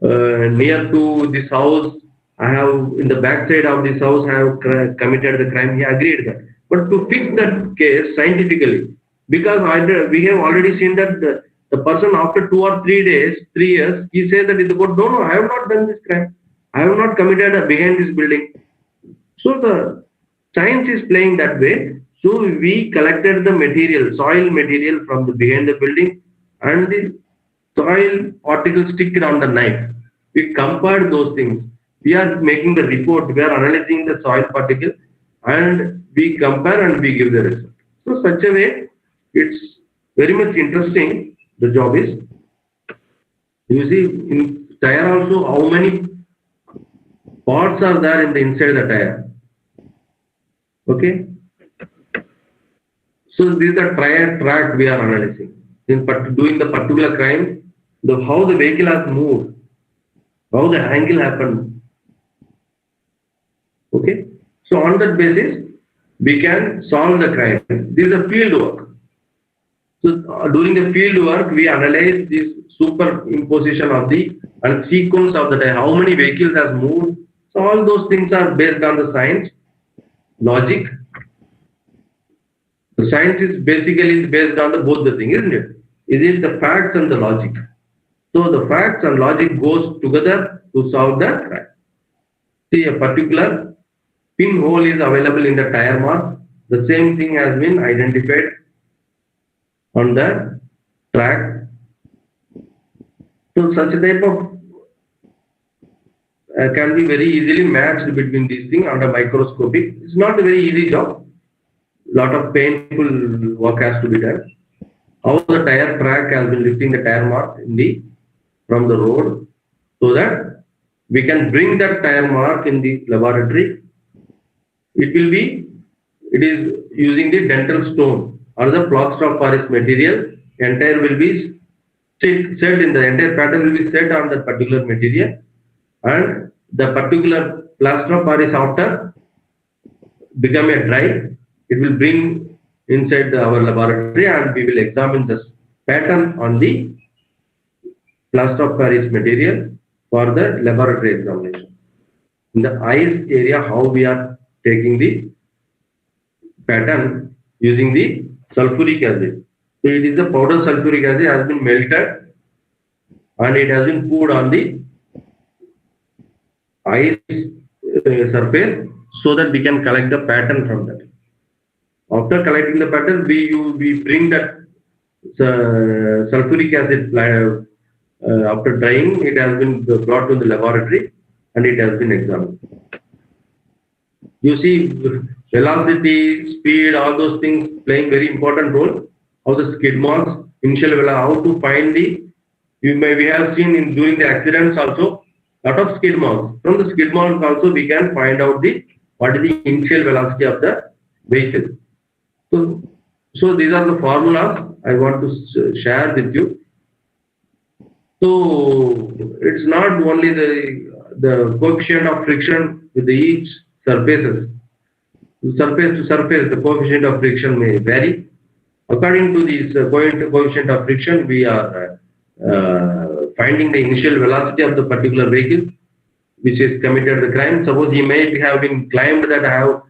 near to this house, I have in the backside of this house, I have committed the crime. He agreed that, but to fix that case scientifically, because we have already seen that the person after 2 or 3 days, 3 years, he says that in the court, no, I have not done this crime. I have not committed behind this building. So the science is playing that way. So we collected the material, soil material from the behind the building and the soil particles sticked on the knife. We compared those things. We are making the report. We are analyzing the soil particle and we compare and we give the result. So such a way, it's very much interesting. The job is. You see in tire also how many parts are there in the inside the tire. Okay. So this is the tire track we are analyzing. In doing the particular crime, how the vehicle has moved, how the angle happened. Okay. So on that basis, we can solve the crime. This is a field work. So during the field work, we analyze this superimposition of the and sequence of the how many vehicles has moved. So all those things are based on the science, logic. The science is basically based on the both the thing, isn't it? It is the facts and the logic. So the facts and logic goes together to solve the crime. See, a particular pinhole is available in the tire mark. The same thing has been identified on the track. So such a type of can be very easily matched between these things under microscopic. It's not a very easy job. Lot of painful work has to be done. How the tire track has been lifting the tire mark in the from the road, so that we can bring that tire mark in the laboratory. It is using the dental stone or the plaster of Paris material. Entire will be set in the entire pattern will be set on that particular material, and the particular plaster of Paris after become a dry. It will bring inside our laboratory, and we will examine this pattern on the plaster of Paris material for the laboratory examination. In the eyes area, how we are taking the pattern using the sulfuric acid. So it is the powder sulfuric acid has been melted and it has been poured on the eyes surface so that we can collect the pattern from that. After collecting the pattern, we bring that sulfuric acid after drying. It has been brought to the laboratory and it has been examined. You see, velocity, speed, all those things playing very important role. How the skid marks, initial velocity, how to find the. We have seen during the accidents also lot of skid marks. From the skid marks also we can find out what is the initial velocity of the vehicle. So these are the formulas I want to share with you. So it's not only the coefficient of friction with each surfaces. Surface to surface, the coefficient of friction may vary. According to this coefficient of friction, we are finding the initial velocity of the particular vehicle which has committed the crime. Suppose he may have been claimed that I have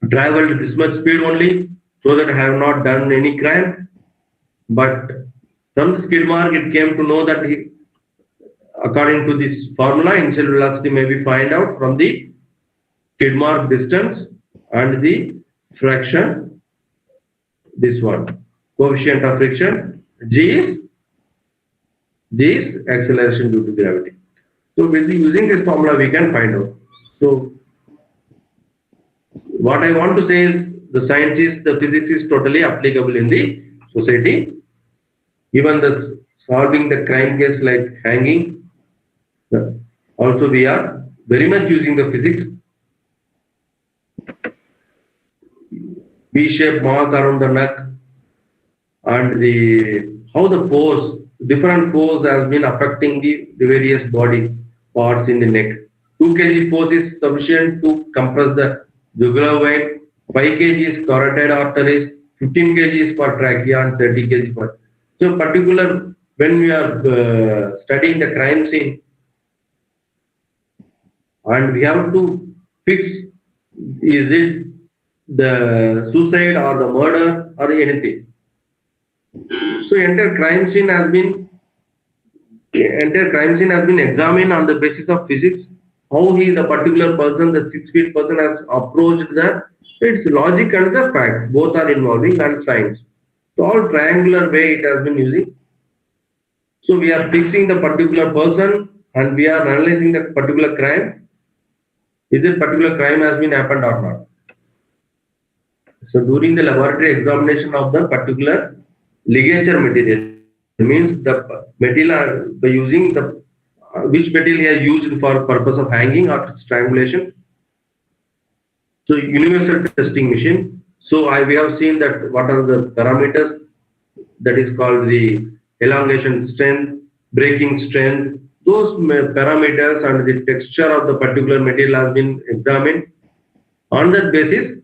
traveled this much speed only, so that I have not done any crime. But from the skid mark, it came to know that according to this formula, initial velocity may be find out from the skid mark distance and the fraction. This one, coefficient of friction, G is acceleration due to gravity. So with using this formula, we can find out. So what I want to say is the physics is totally applicable in the society. Even solving the crime case like hanging, also we are very much using the physics. V-shaped mark around the neck and how the force, different force has been affecting the various body parts in the neck. 2 kg force is sufficient to compress the jugular vein, 5 kg is carotid arteries, 15 kg is for trachea and 30 kg for. So particular when we are studying the crime scene and we have to fix is it the suicide or the murder or anything. So entire crime scene has been examined on the basis of physics. How the particular person, the 6 feet person has approached that. It's logic and the fact. Both are involving and science. So all triangular way it has been using. So we are fixing the particular person and we are analyzing the particular crime. Is this particular crime has been happened or not? So during the laboratory examination of the particular ligature material, means the material by using the which material he has used for purpose of hanging or strangulation. So universal testing machine. So we have seen that what are the parameters, that is called the elongation strength, breaking strength. Those parameters and the texture of the particular material has been examined. On that basis,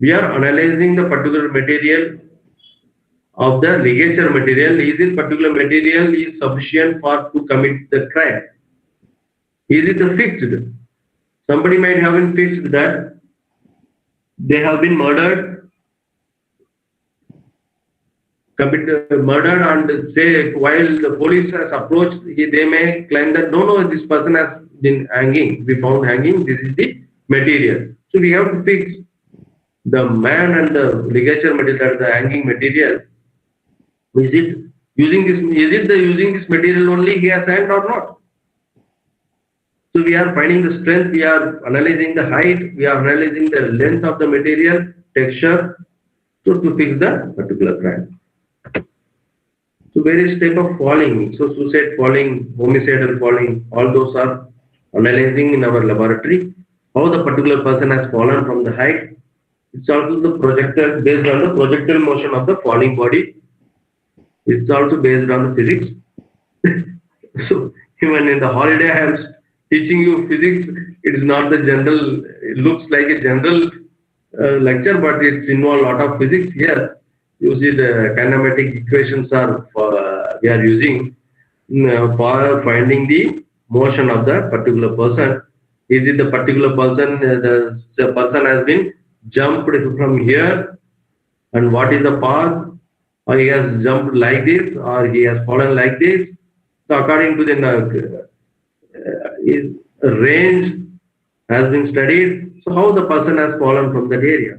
We are analyzing the particular material of the ligature material. Is this particular material is sufficient for to commit the crime? Is it a fixed? Somebody might have been fixed that they have been murdered, and say while the police has approached, they may claim that no, this person has been hanging. We found hanging. This is the material. So we have to fix the man and the ligature material, the hanging material. Is it using this? Is it the using this material only he has hanged or not? So we are finding the strength, we are analyzing the height, we are analyzing the length of the material, texture, so to fix the particular crime. So various type of falling, so suicide falling, homicidal falling, all those are analyzing in our laboratory. How the particular person has fallen from the height. It's also the projectile, based on the projectile motion of the falling body. It's also based on the physics. So even in the holiday I am teaching you physics. It is not the general, it looks like a general lecture, but it involves a lot of physics here. You see the kinematic equations are we are using for finding the motion of the particular person. Is it the particular person, the person has been jumped from here, and what is the path? Or he has jumped like this, or he has fallen like this. So according to the his range has been studied. So how the person has fallen from that area.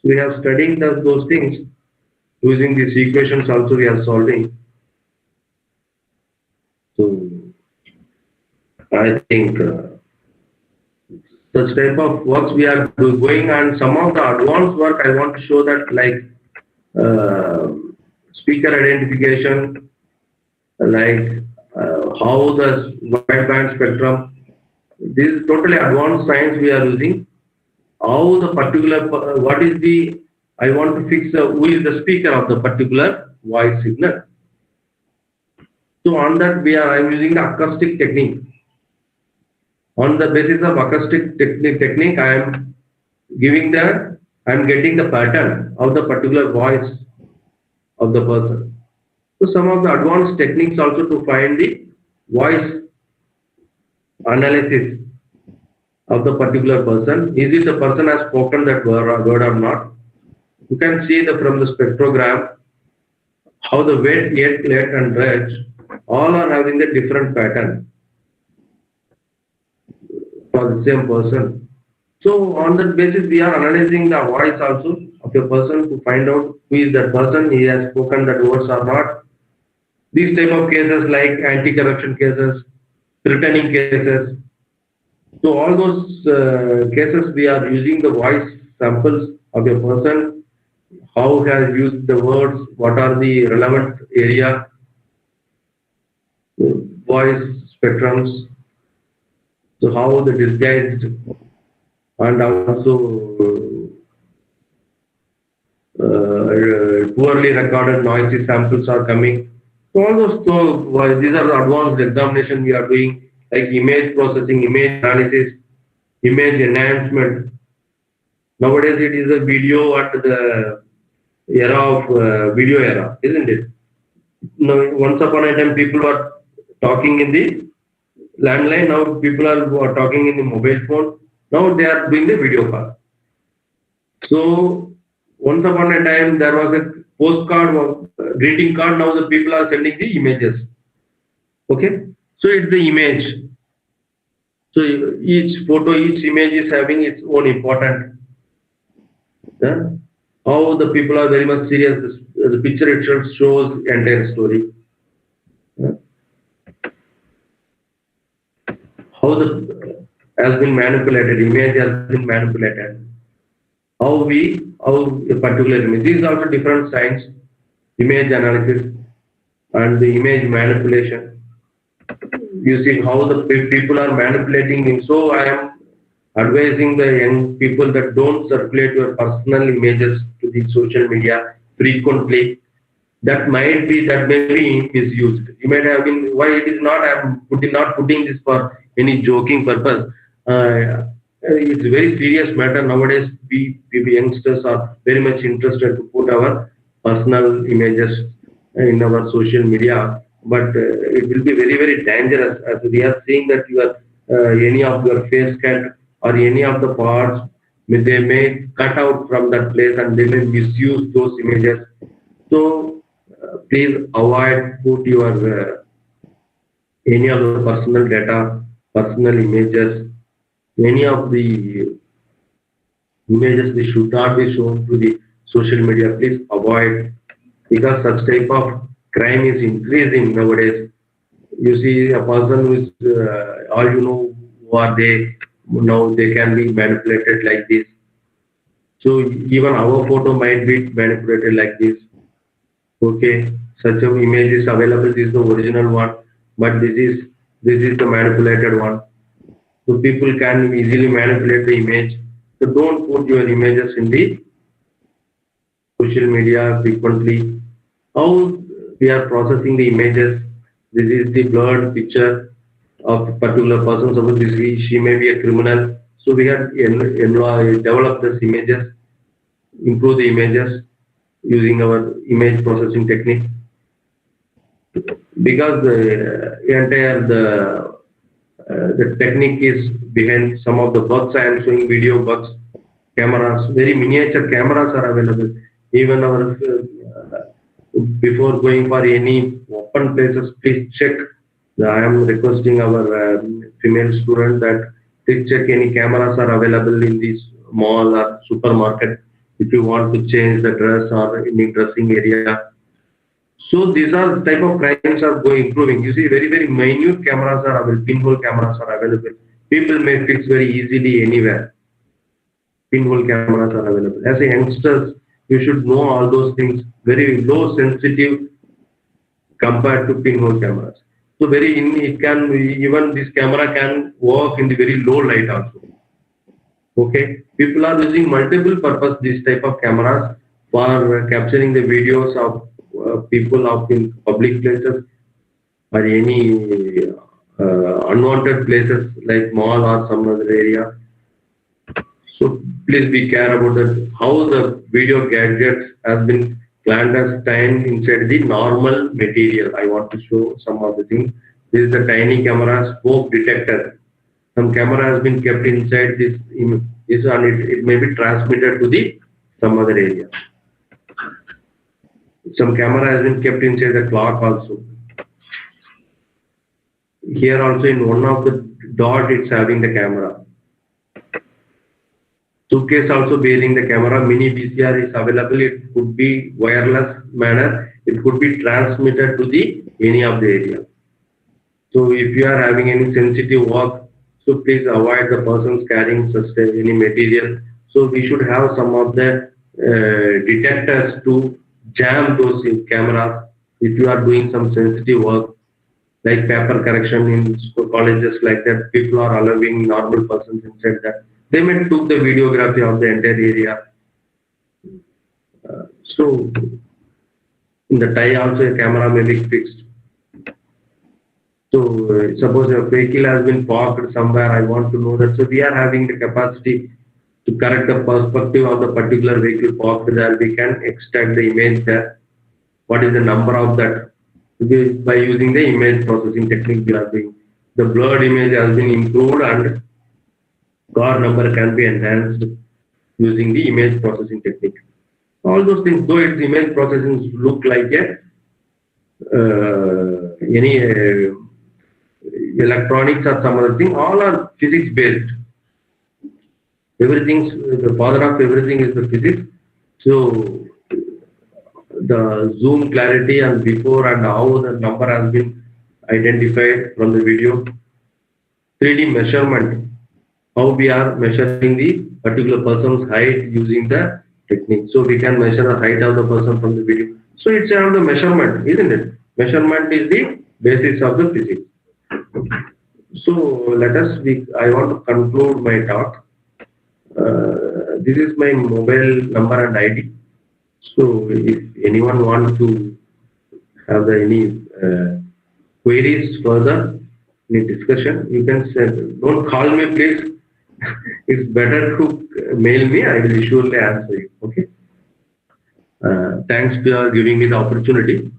So we have studying those things. Using these equations also we are solving. So I think such type of works we are going, and some of the advanced work I want to show that, like speaker identification, like how the wideband spectrum. This is totally advanced science we are using. How the particular, what is the, I want to fix who is the speaker of the particular voice signal. So on that I am using the acoustic technique. On the basis of acoustic technique, I am getting the pattern of the particular voice of the person. So some of the advanced techniques also to find the voice analysis of the particular person. Is it the person has spoken that word or not? You can see from the spectrogram how the wet, yet, let, and red all are having a different pattern for the same person. So on that basis, we are analyzing the voice also of a person to find out who is that person, he has spoken that words or not. These type of cases like anti-corruption cases, threatening cases. So all those cases we are using the voice samples of a person, how he has used the words, what are the relevant area, voice spectrums, so how the disguised and also poorly recorded noisy samples are coming. So all those, these are the advanced examination we are doing, like image processing, image analysis, image enhancement. Nowadays it is a video at the era of video era, isn't it? Now, once upon a time people were talking in the landline, now people are talking in the mobile phone. Now they are doing the video call. So once upon a time there was a postcard, greeting card. Now the people are sending the images. Okay, so it's the image. So each photo, each image is having its own important. Yeah? How the people are very much serious. The picture itself shows the entire story. Yeah? How the has been manipulated, image has been manipulated. How a particular image. These are also different science, image analysis and the image manipulation. You see how the people are manipulating him. So I am advising the young people that don't circulate your personal images to the social media frequently. That may be misused. You might have been, why it is not, I am not putting this for any joking purpose. it's a very serious matter nowadays. We youngsters are very much interested to put our personal images in our social media, but it will be very very dangerous as we are seeing that your any of your face cut or any of the parts they may cut out from that place and they may misuse those images. So please avoid put your any of the personal data, personal images, any of the images they should not be shown to the social media. Please avoid because such type of crime is increasing nowadays. You see a person who is all you know who are they now they can be manipulated like this. So even our photo might be manipulated like this. Okay, such an image is available. This is the original one, but this is the manipulated one. So people can easily manipulate the image. So don't put your images in the social media frequently. How we are processing the images. This is the blurred picture of a particular person. Suppose she may be a criminal. So we have developed these images, improve the images using our image processing technique. Because the technique is behind some of the bugs. I am showing video bugs, cameras, very miniature cameras are available. Even our before going for any open places, please check. I am requesting our female student that please check any cameras are available in this mall or supermarket if you want to change the dress or any dressing area. So these are type of crimes are going improving. You see, very very minute cameras are available, pinhole cameras are available. People may fix very easily anywhere. Pinhole cameras are available. As a youngsters, you should know all those things. Very low sensitive compared to pinhole cameras. So it can even this camera can work in the very low light also. Okay, people are using multiple purpose this type of cameras for capturing the videos of people out in public places or any unwanted places like mall or some other area. So please be care about that. How the video gadgets has been clandestine inside the normal material. I want to show some of the things. This is the tiny camera smoke detector. Some camera has been kept inside this and it may be transmitted to the some other area. Some camera has been kept inside the clock also. Here also in one of the dot it's having the camera. Suitcase also bearing the camera. Mini VCR is available. It could be wireless manner. It could be transmitted to the any of the area. So if you are having any sensitive work, so please avoid the persons carrying such any material. So we should have some of the detectors to jam those cameras if you are doing some sensitive work like paper correction in colleges like that. People are allowing normal persons inside that. They may took the videography of the entire area. So in the tie also a camera may be fixed. So suppose a vehicle has been parked somewhere, I want to know that. So we are having the capacity to correct the perspective of the particular vehicle parked there. We can extract the image there. What is the number of that? By using the image processing technique we are doing. The blurred image has been improved and car number can be enhanced using the image processing technique. All those things, though its image processing look like any electronics or some other thing, all are physics based. Everything, the father of everything is the physics. So the zoom clarity and before and how the number has been identified from the video. 3D measurement, how we are measuring the particular person's height using the technique. So we can measure the height of the person from the video. So it's around the measurement, isn't it? Measurement is the basis of the physics. So I want to conclude my talk. This is my mobile number and ID. So if anyone wants to have any queries further, any discussion, you can send. Don't call me please. it's better to mail me. I will surely answer you. Okay. Thanks for giving me the opportunity.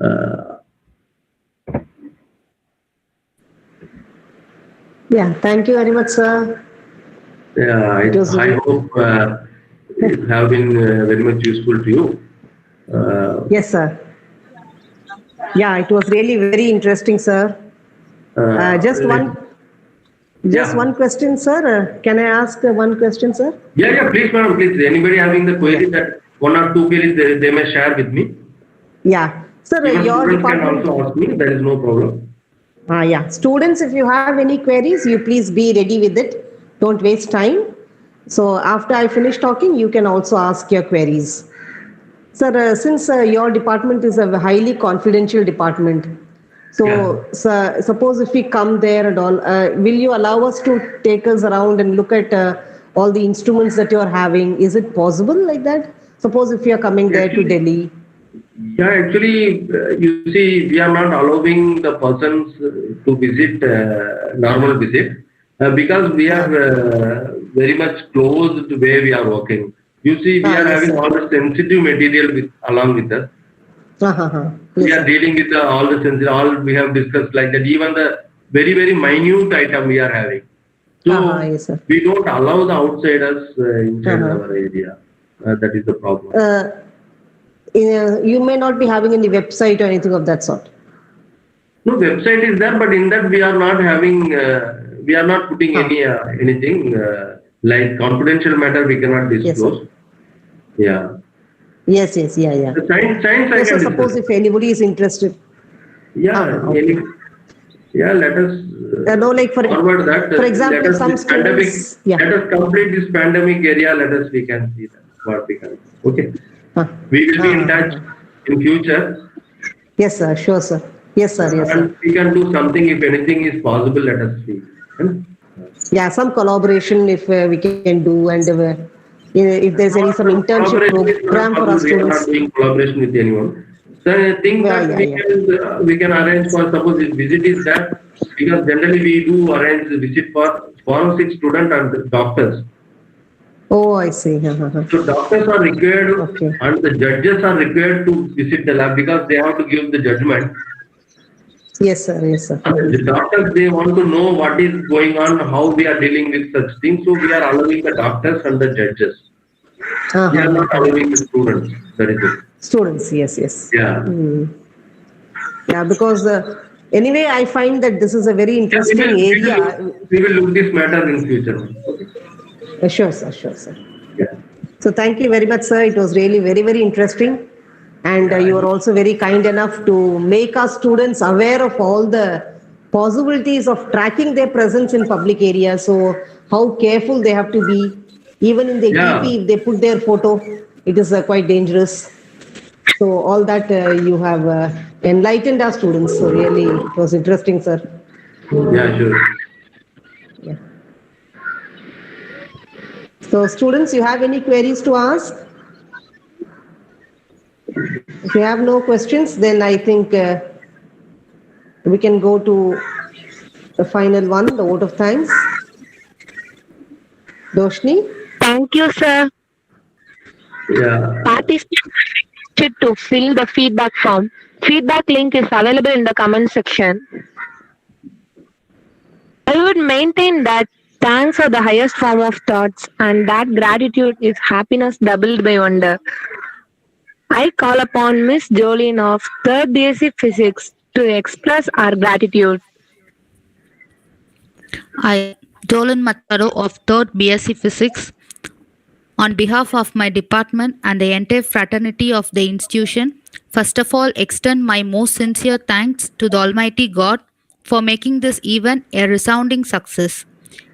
Uh, Yeah, thank you very much, sir. yeah, It was I hope it have been very much useful to you. Uh, yes, sir. Yeah, it was really very interesting, sir. Just uh, one yeah, question, sir. Can I ask one question, sir? yeah. Please, madam, please. Anybody having the Yeah. query that one or two queries they may share with me. Yeah. Sir, Even your students can department. also ask me. There is no problem. Yeah. Students, if you have any queries, you please be ready with it. Don't waste time. So after I finish talking, you can also ask your queries. Sir, since your department is a highly confidential department, Yeah. so sir, suppose if we come there and all, will you allow us to take us around and look at all the instruments that you are having? Is it possible like that? Suppose if you are coming there to Actually, Delhi. yeah, actually, you see, we are not allowing the persons to visit normal visit because we are Ah, very much closed to where we are working. You see, we are yes, having sir. all the sensitive material with along with us. We Yes, are sir. dealing with all the sensitive, all we have discussed like that. Even the very very minute item we are having. So Yes, sir. we don't allow the outsiders inside Uh-huh. our area. That is the problem. Uh, you may not be having any website or anything of that sort. No, website is there, but in that we are not having, we are not putting Ah, anything like confidential matter. We cannot yes, sir. disclose. Yeah, Yes, yeah, yeah. the science I No, sir, can suppose discuss. if anybody is interested. Yeah, Okay. yeah. Let us No, like forward that. for Let example, us some this pandemic. students, yeah. Let us complete this pandemic area. Let us we can see that what we can. Okay, Ah, we will be in touch ah. in future, Yes, sir, sure, sir. Yes, sir, yes, sir. and we can do something if anything is possible. Let us see. Hmm? Yeah, some collaboration if we can do, and if there's any some internship Collaboration is program not for our possible. We are students. not doing collaboration with anyone. So I think Yeah, that yeah, yeah. we can arrange for suppose if visit is that because generally we do arrange visit for forensic student and doctors. Oh, I see. So doctors are required Okay. and the judges are required to visit the lab because they have to give the judgment. Yes, sir, yes, sir. The doctors they want to know what is going on, how we are dealing with such things. So we are allowing the doctors and the judges. We are not allowing the students. That is it. Students, yes, yes. Yeah. Yeah, because anyway, I find that this is a very Yeah, interesting area. we will look this matter in future. Okay. Sure, sir, sure, sir. Yeah. So thank you very much, sir. It was really very, very interesting. And Yeah. you are also very kind enough to make our students aware of all the possibilities of tracking their presence in public areas. So how careful they have to be. Even in the Yeah. DP, if they put their photo, it is quite dangerous. So all that you have enlightened our students. So really, it was interesting, sir. Yeah, sure. Yeah. So students, you have any queries to ask? If you have no questions, then I think we can go to the final one, the vote of thanks. Doshni? Thank you, sir. Yeah. Participants to fill the feedback form. Feedback link is available in the comment section. I would maintain that thanks are the highest form of thoughts and that gratitude is happiness doubled by wonder. I call upon Miss Jolene of 3rd BSc Physics to express our gratitude. I, Dolan Machado of 3rd BSc Physics, on behalf of my department and the entire fraternity of the institution, first of all extend my most sincere thanks to the Almighty God for making this event a resounding success.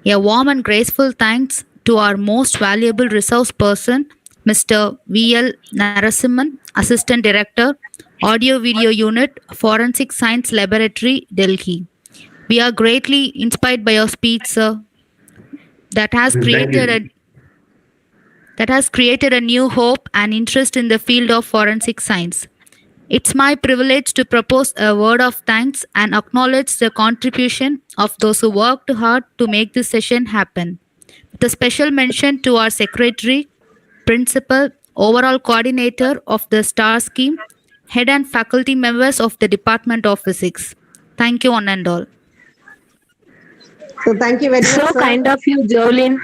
A warm and graceful thanks to our most valuable resource person, Mr. V.L. Narasimhan, Assistant Director, Audio Video Unit, Forensic Science Laboratory, Delhi. We are greatly inspired by your speech, sir, that has Thank created you. a that has created a new hope and interest in the field of forensic science. It's my privilege to propose a word of thanks and acknowledge the contribution of those who worked hard to make this session happen. With a special mention to our secretary, principal, overall coordinator of the STAR scheme, head and faculty members of the Department of Physics. Thank you, one and all. So thank you very much, So sir. kind of you, Jolene.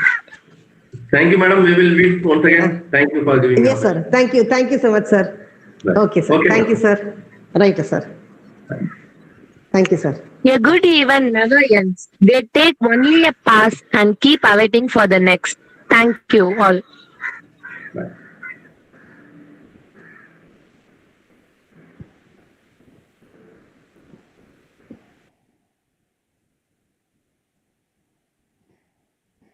Thank you, madam. We will meet once again. Thank you for giving Yes, sir. Thank you. Thank you so much, sir. Right. Okay, sir. Okay, Thank you, madam. sir. Right, sir. Thank you, sir. A good event never ends. They take only a pass and keep awaiting for the next. Thank you all. Bye.